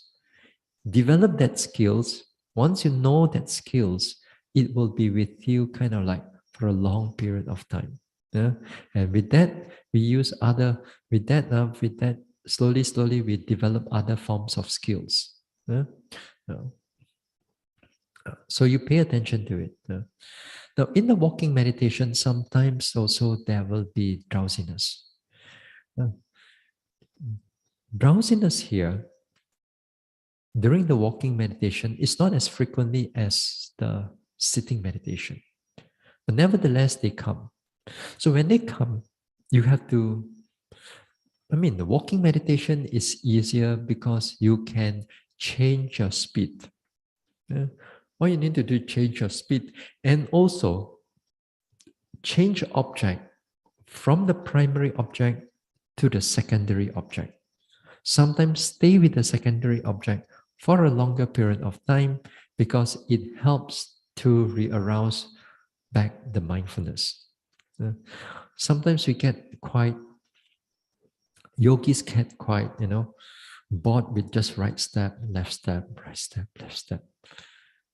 develop that skills. Once you know that skills, it will be with you kind of like for a long period of time. And with that, we use with that, slowly, we develop other forms of skills. So you pay attention to it. Now, in the walking meditation, sometimes also there will be drowsiness. Drowsiness here during the walking meditation is not as frequently as the sitting meditation. But nevertheless, they come. So when they come, you have to I mean, the walking meditation is easier because you can change your speed. Yeah. All you need to do is change your speed, and also change object from the primary object to the secondary object. Sometimes stay with the secondary object for a longer period of time because it helps to re-arouse back the mindfulness. Uh, Sometimes we get quite, yogis get quite, bored with just right step, left step, right step, left step.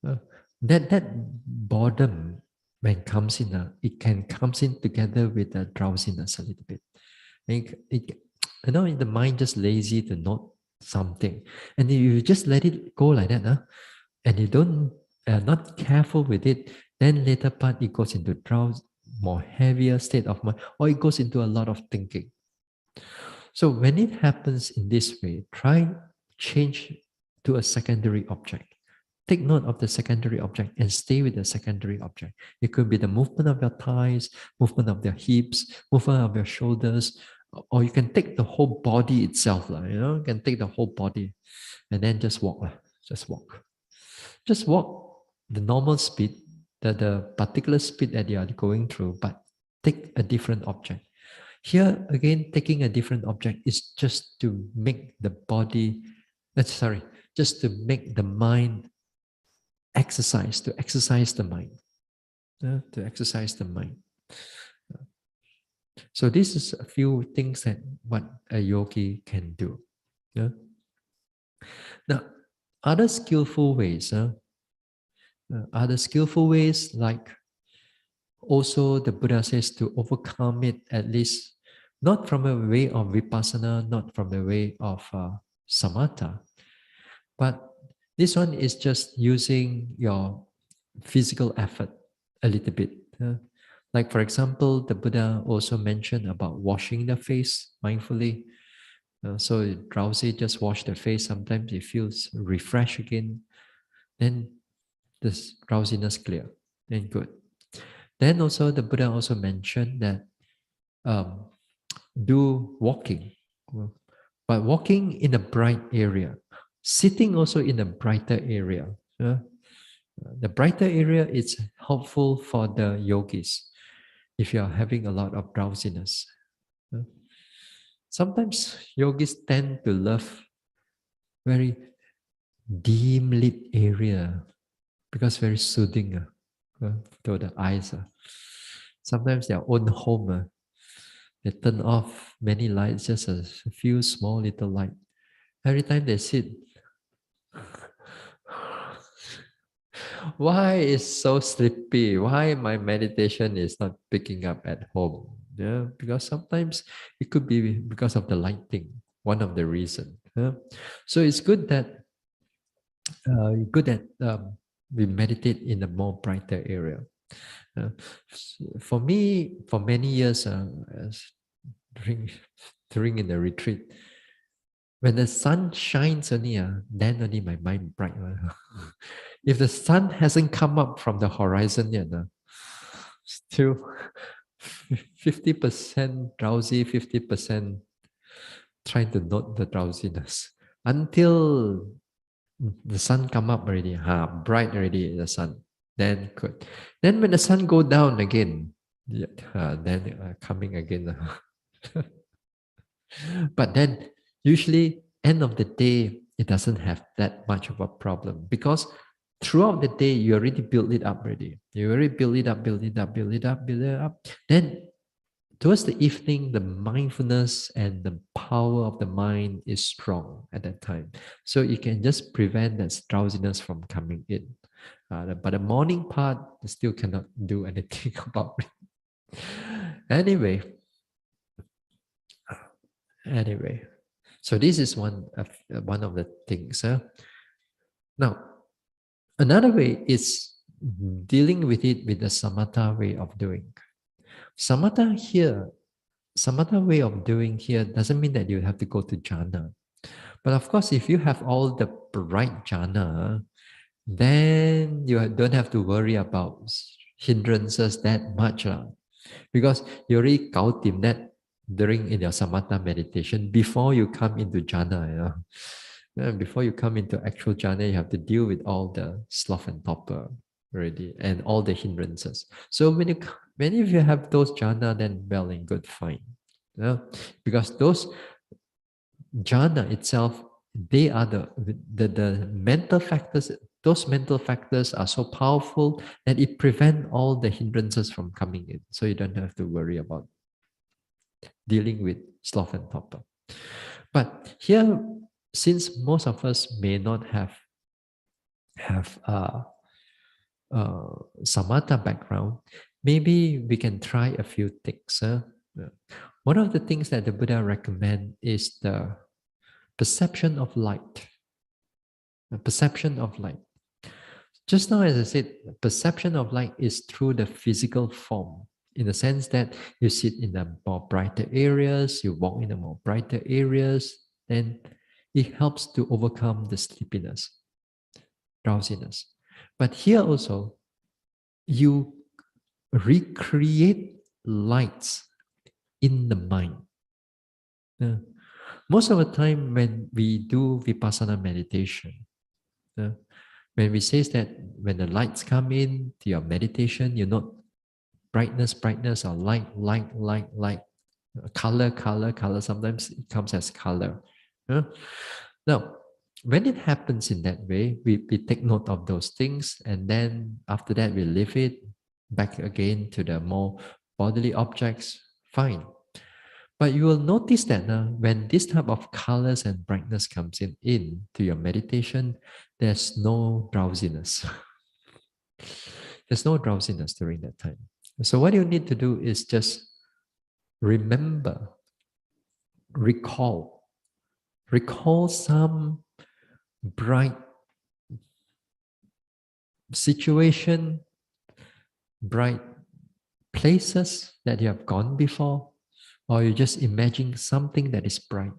Uh, that boredom, when comes in, it can comes in together with the drowsiness a little bit. The mind just lazy to note something, and if you just let it go like that, and you don't not careful with it, then later part it goes into drowse, more heavier state of mind, or it goes into a lot of thinking. So when it happens in this way, try change to a secondary object. Take note of the secondary object and stay with the secondary object. It could be the movement of your thighs, movement of your hips, movement of your shoulders, or you can take the whole body itself. You can take the whole body and then just walk. Just walk. Just walk the normal speed, the particular speed that you are going through, but take a different object. Here again, taking a different object is just to make the body, just to make the mind exercise, to exercise the mind. To exercise the mind. So this is a few things that what a yogi can do. Yeah? Now, other skillful ways, like also the Buddha says to overcome it, at least not from a way of vipassana, not from the way of samatha, but this one is just using your physical effort a little bit. Like for example, the Buddha also mentioned about washing the face mindfully. So drowsy, just wash the face. Sometimes it feels refreshed again. Then this drowsiness clear. Then good. Then also the Buddha also mentioned that um, do walking, but walking in a bright area, sitting also in a brighter area. The brighter area is helpful for the yogis if you are having a lot of drowsiness. Sometimes yogis tend to love very dim lit area because very soothing to the eyes. Sometimes their own home, they turn off many lights, just a few small little light. Every time they sit, why is so sleepy? Why my meditation is not picking up at home? Yeah, because sometimes it could be because of the lighting, one of the reason. So it's good that we meditate in a more brighter area. Uh, for me, for many years, during during in the retreat, when the sun shines only, then only my mind bright. If the sun hasn't come up from the horizon yet, still 50% drowsy, 50% trying to note the drowsiness until the sun come up already, bright already the sun. Then good. Then when the sun go down again, then coming again. But then usually end of the day, it doesn't have that much of a problem because throughout the day you already build it up already. You already build it up, build it up, build it up, build it up. Then towards the evening, the mindfulness and the power of the mind is strong at that time. So you can just prevent that drowsiness from coming in. But the morning part, you still cannot do anything about it. Anyway, so this is one of the things. Now, another way is dealing with it with the samatha way of doing. Samatha way of doing here doesn't mean that you have to go to jhana. But of course, if you have all the right jhana, then you don't have to worry about hindrances that much. Because you already gao dim that during in your samatha meditation before you come into jhana. Before you come into actual jhana, you have to deal with all the sloth and torpor already and all the hindrances. So when if you have those jhana, then well and good, fine. Because those jhana itself, they are the mental factors. Those mental factors are so powerful that it prevent all the hindrances from coming in. So you don't have to worry about dealing with sloth and torpor. But here, since most of us may not have samatha background, maybe we can try a few things. Yeah. One of the things that the Buddha recommend is the perception of light. The perception of light. Just now, as I said, perception of light is through the physical form, in the sense that you sit in the more brighter areas, you walk in the more brighter areas, then it helps to overcome the sleepiness, drowsiness. But here also, you recreate lights in the mind. Most of the time when we do vipassana meditation, when we say that when the lights come in to your meditation, you note brightness, brightness, or light, light, light, light, color, color, color. Sometimes it comes as color. Now, when it happens in that way, we take note of those things, and then after that, we leave it back again to the more bodily objects. Fine. But you will notice that when this type of colors and brightness comes in to your meditation, there's no drowsiness. There's no drowsiness during that time. So what you need to do is just remember, recall some bright situation, bright places that you have gone before, or you just imagine something that is bright.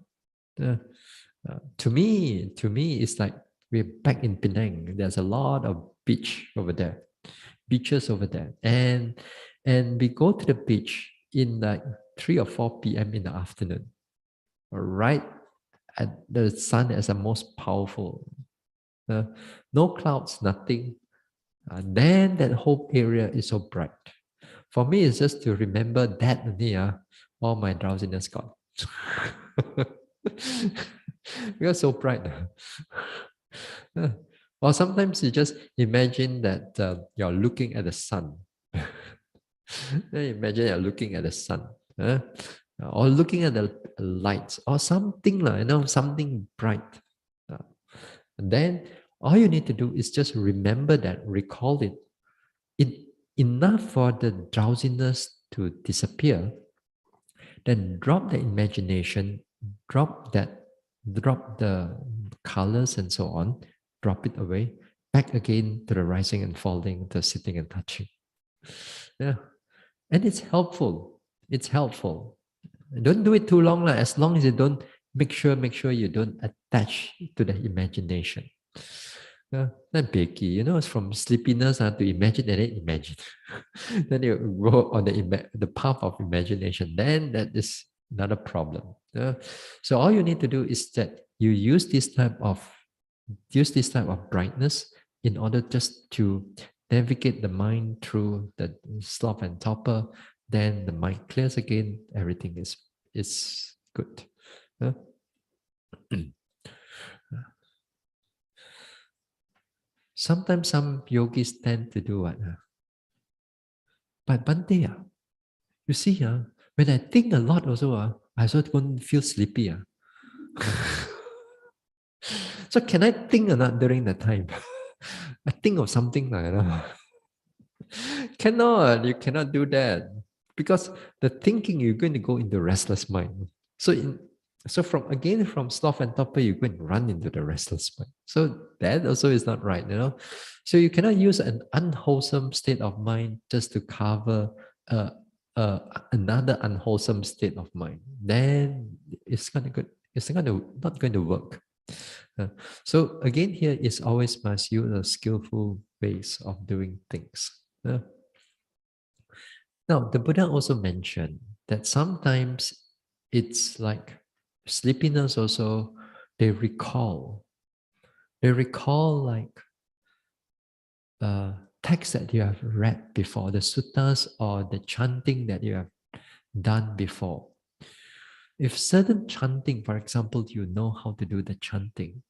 To me, it's like we're back in Penang. There's a lot of beaches over there, and we go to the beach in like 3 or 4 p.m. in the afternoon, right at the sun as the most powerful. No clouds, nothing. Then that whole area is so bright. For me, it's just to remember that all my drowsiness gone. Because so bright. Or sometimes you just imagine that you're looking at the sun. Imagine you're looking at the sun. Or looking at the lights or something, something bright. And then all you need to do is just remember that, recall it. Enough for the drowsiness to disappear. Then drop the imagination, drop the colors and so on, drop it away, back again to the rising and falling, to sitting and touching. Yeah. And it's helpful. It's helpful. Don't do it too long, as long as you don't make sure you don't attach to the imagination. Not biggie, it's from sleepiness to imagine and then imagine. Then you go on the path of imagination. Then that is not a problem. So all you need to do is that you use this type of brightness in order just to navigate the mind through the sloth and torpor. Then the mind clears again. Everything is good. Sometimes some yogis tend to do what? But Bante, you see, when I think a lot also, I also don't feel sleepy. So can I think or not during the time? I think of something like that. Cannot, you cannot do that. Because the thinking, you're going to go into restless mind. So from sloth and torpor, you're going to run into the restless mind. So that also is not right, So you cannot use an unwholesome state of mind just to cover another unwholesome state of mind. Then it's not going to work. So again, here is always must use a skillful ways of doing things. Now, the Buddha also mentioned that sometimes it's like sleepiness also, they recall. They recall like texts that you have read before, the suttas or the chanting that you have done before. If certain chanting, for example, you know how to do the chanting,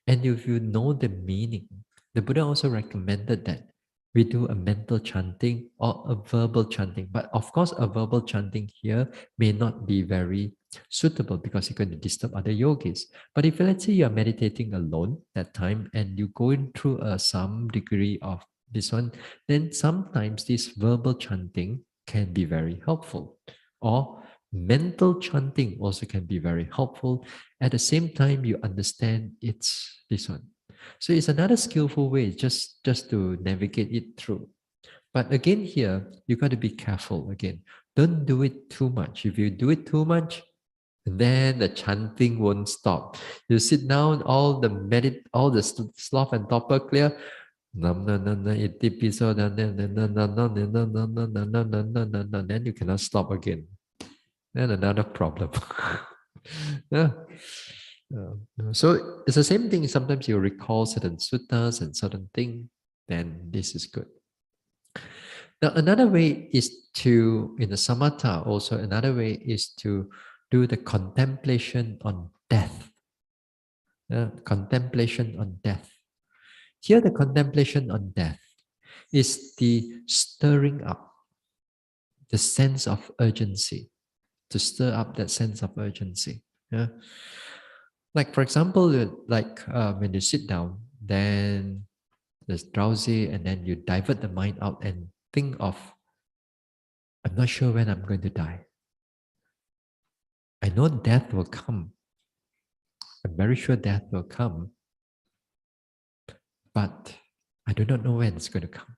and if you know the meaning, the Buddha also recommended that we do a mental chanting or a verbal chanting. But of course, a verbal chanting here may not be very suitable because you're going to disturb other yogis. But if let's say you're meditating alone that time and you're going through some degree of this one, then sometimes this verbal chanting can be very helpful. Or mental chanting also can be very helpful. At the same time, you understand it's this one. So it's another skillful way just to navigate it through. But again, here you got to be careful. Again, don't do it too much. If you do it too much, then the chanting won't stop. You sit down, all the sloth and torpor clear. Nam na na na iti piso na na na na na na na na na na na na na na na. Then you cannot stop again. Then another problem. Yeah. So it's the same thing. Sometimes you recall certain suttas and certain thing, then this is good. Now, another way is to, in the samatha, also another way is to do the contemplation on death. Contemplation on death. Here, the contemplation on death is the stirring up the sense of urgency, to stir up that sense of urgency. Yeah. Like for example, when you sit down, then there's drowsy, and then you divert the mind out and think of, I'm not sure when I'm going to die. I know death will come. I'm very sure death will come, but I do not know when it's going to come.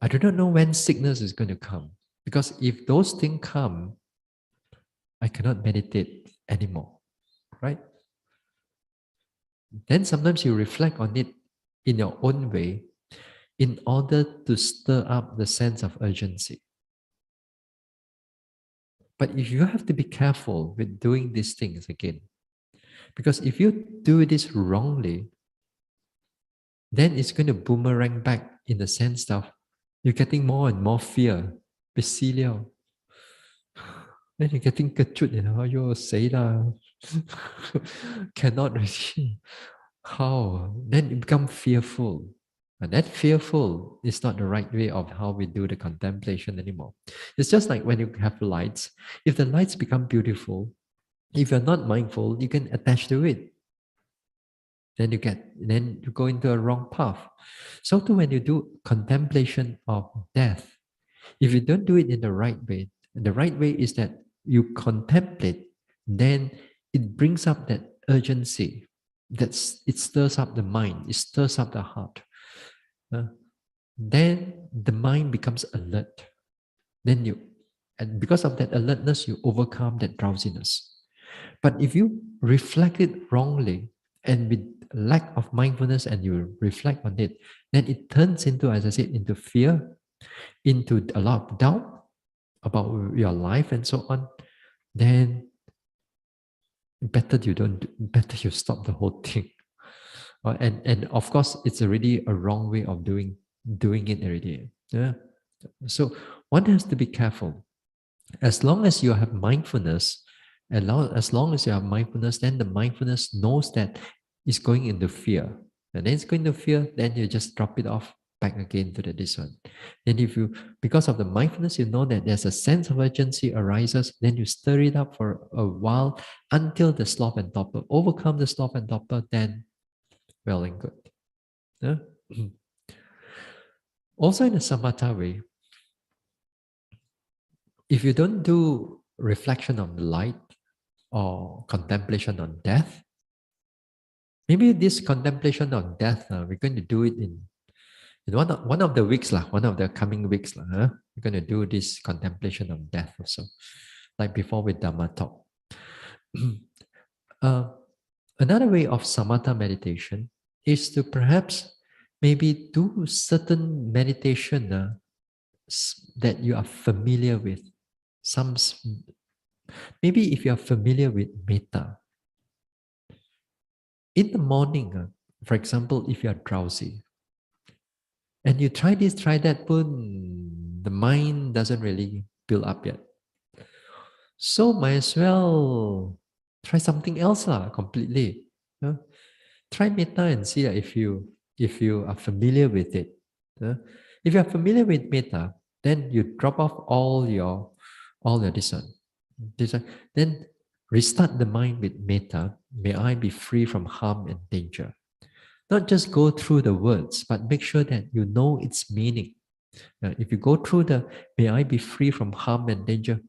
I do not know when sickness is going to come, because if those things come, I cannot meditate anymore, right? Then sometimes you reflect on it in your own way in order to stir up the sense of urgency. But if you have to be careful with doing these things again, because if you do this wrongly, then it's going to boomerang back in the sense of you're getting more and more fear. Then you're getting kechut, you say lah. Cannot really. How? Then you become fearful. And that fearful is not the right way of how we do the contemplation anymore. It's just like when you have lights. If the lights become beautiful, if you're not mindful, you can attach to it. Then you go into a wrong path. So too when you do contemplation of death, if you don't do it in the right way, the right way is that you contemplate, then it brings up that urgency. It stirs up the mind, it stirs up the heart. Then the mind becomes alert. And because of that alertness, you overcome that drowsiness. But if you reflect it wrongly and with lack of mindfulness and you reflect on it, then it turns into, as I said, into fear, into a lot of doubt about your life and so on. Then better you stop the whole thing. And of course, it's already a wrong way of doing it already. Yeah. So one has to be careful. As long as you have mindfulness, as long as you have mindfulness, then the mindfulness knows that it's going into fear. And then it's going to fear, then you just drop it off back again to this one. Then because of the mindfulness, you know that there's a sense of urgency arises, then you stir it up for a while until the sloth and torpor overcome the sloth and torpor, then well and good. Yeah? Also in a samatha way, if you don't do reflection on the light or contemplation on death, maybe this contemplation on death, we're going to do it in one of the weeks, one of the coming weeks. We're going to do this contemplation on death also, like before with Dhamma talk. Another way of samatha meditation is to perhaps maybe do certain meditation that you are familiar with. Maybe if you are familiar with metta, in the morning, for example, if you are drowsy, and you try this, try that, but the mind doesn't really build up yet. So might as well try something else lah, completely. Yeah? Try metta and see that if you are familiar with it. Yeah? If you are familiar with metta, then you drop off all your this one. Then restart the mind with metta. May I be free from harm and danger. Not just go through the words, but make sure that you know its meaning. If you go through the may I be free from harm and danger,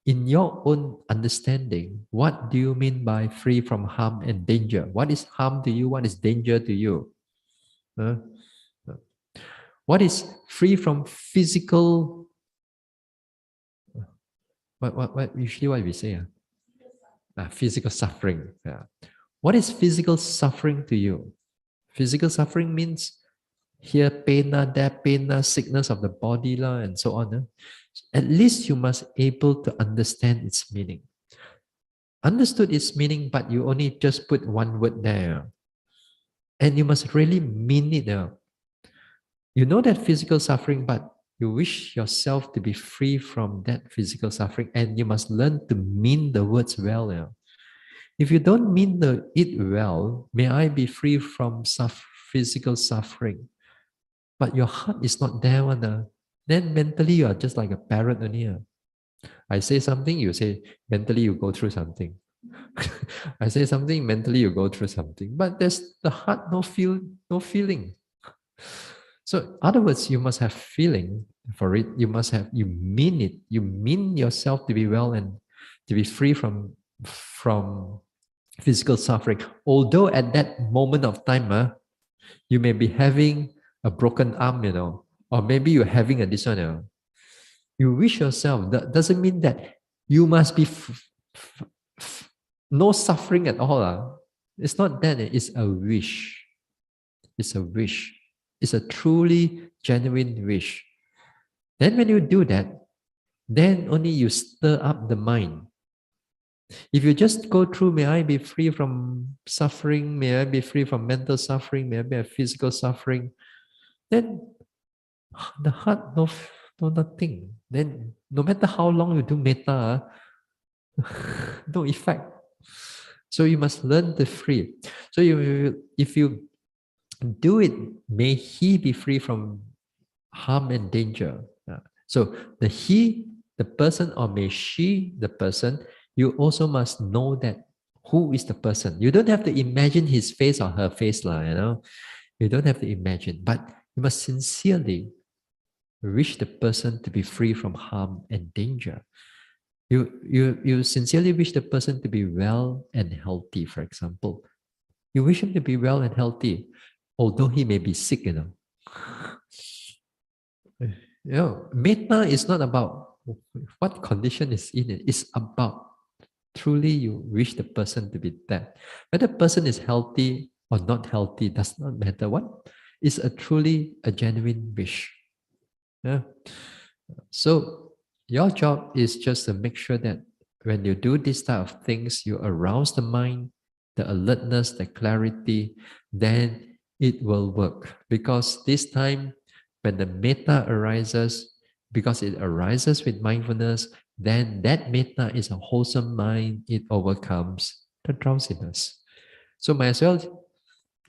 in your own understanding, what do you mean by free from harm and danger? What is harm to you? What is danger to you? Uh, what is free from physical? What usually what we say? Physical suffering. Yeah. What is physical suffering to you? Physical suffering means here pain, there pain, sickness of the body, and so on. At least you must able to understand its meaning. Understood its meaning, but you only just put one word there. And you must really mean it. You know that physical suffering, but you wish yourself to be free from that physical suffering, and you must learn to mean the words well. If you don't mean it well, may I be free from physical suffering, but your heart is not there, then mentally you are just like a parrot only. I say something, you say, mentally you go through something. I say something, mentally you go through something. But there's the heart, no feeling. So, other words, you must have feeling for it. You mean it. You mean yourself to be well and to be free from physical suffering. Although at that moment of time, you may be having a broken arm, or maybe you're having a this one. You wish yourself. That doesn't mean that you must be no suffering at all. It's not that. It's a wish. It's a wish. It's a truly genuine wish. Then when you do that, then only you stir up the mind. If you just go through, may I be free from suffering, may I be free from mental suffering, may I be physical suffering, then the heart no nothing. Then no matter how long you do metta, no effect. So you must learn to free. So if you do it, may he be free from harm and danger. So the person, or may she, the person, you also must know that who is the person. You don't have to imagine his face or her face, You don't have to imagine, but you must sincerely wish the person to be free from harm and danger. You sincerely wish the person to be well and healthy, for example. You wish him to be well and healthy, although he may be sick. Metta is not about what condition is in it. It's about truly you wish the person to be that. Whether the person is healthy or not healthy does not matter. What is truly a genuine wish? Yeah. So your job is just to make sure that when you do this type of things, you arouse the mind, the alertness, the clarity, then it will work. Because this time, when the metta arises, because it arises with mindfulness, then that metta is a wholesome mind. It overcomes the drowsiness. So might as well,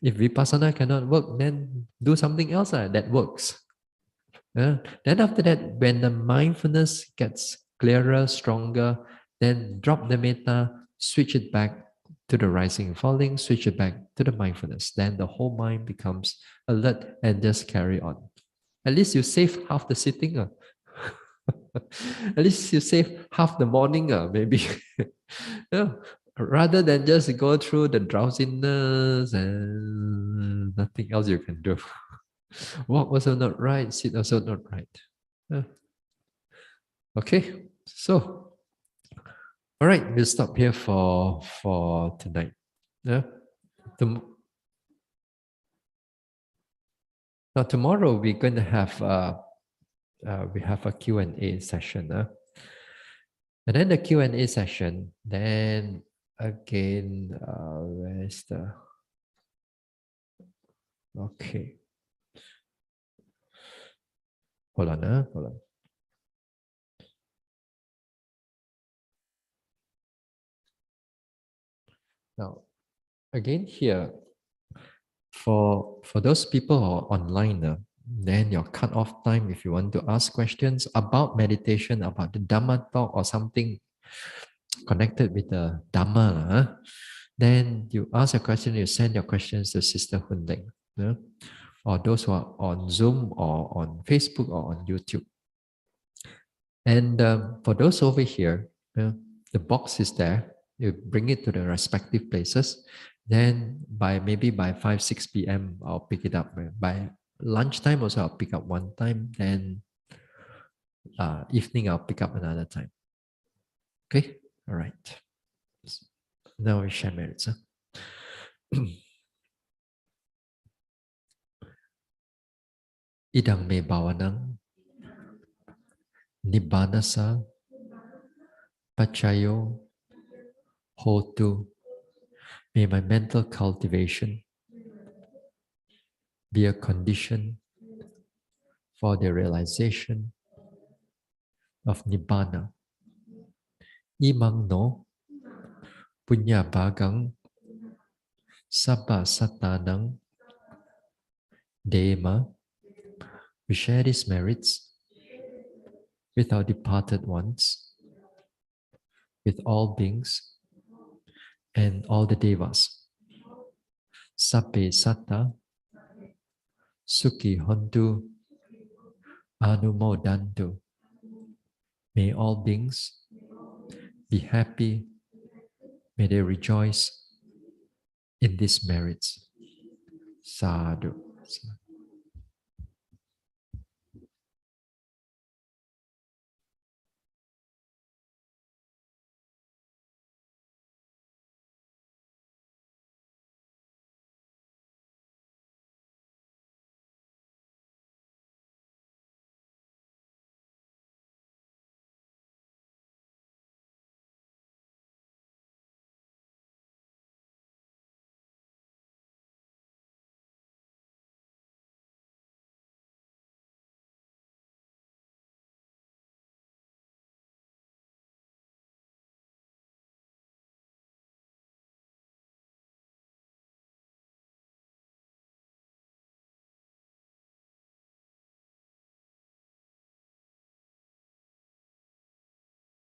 if vipassana cannot work, then do something else that works. Then after that, when the mindfulness gets clearer, stronger, then drop the metta, switch it back to the rising and falling, switch it back to the mindfulness. Then the whole mind becomes alert and just carry on. At least you save half the sitting. At least you save half the morning, maybe. Yeah. Rather than just go through the drowsiness and nothing else you can do. Walk also not right, sit also not right. Yeah. Okay, so all right, we'll stop here for tonight. Yeah. Now tomorrow we're going to have we have a Q&A session. And then the Q&A session, then again, where's the, okay. Hold on, hold on. Now, again here, for those people who are online, then your cut-off time, if you want to ask questions about meditation, about the Dhamma talk or something connected with the Dhamma, then you ask a question, you send your questions to Sister Hundeng, or those who are on Zoom or on Facebook or on YouTube. And for those over here, the box is there. You bring it to the respective places. Then maybe by 5, 6 p.m., I'll pick it up. By lunchtime also, I'll pick up one time. Then evening, I'll pick up another time. Okay? All right. Now we share merits. Idang me bawanang nibbanasa pachayo hotu. May my mental cultivation be a condition for the realization of Nibbana. Imang no punya bagang sabba satanang dema. We share these merits with our departed ones, with all beings and all the devas. Sabbe satta sukhi hontu anumodantu. May all beings be happy. May they rejoice in these merits. Sadhu.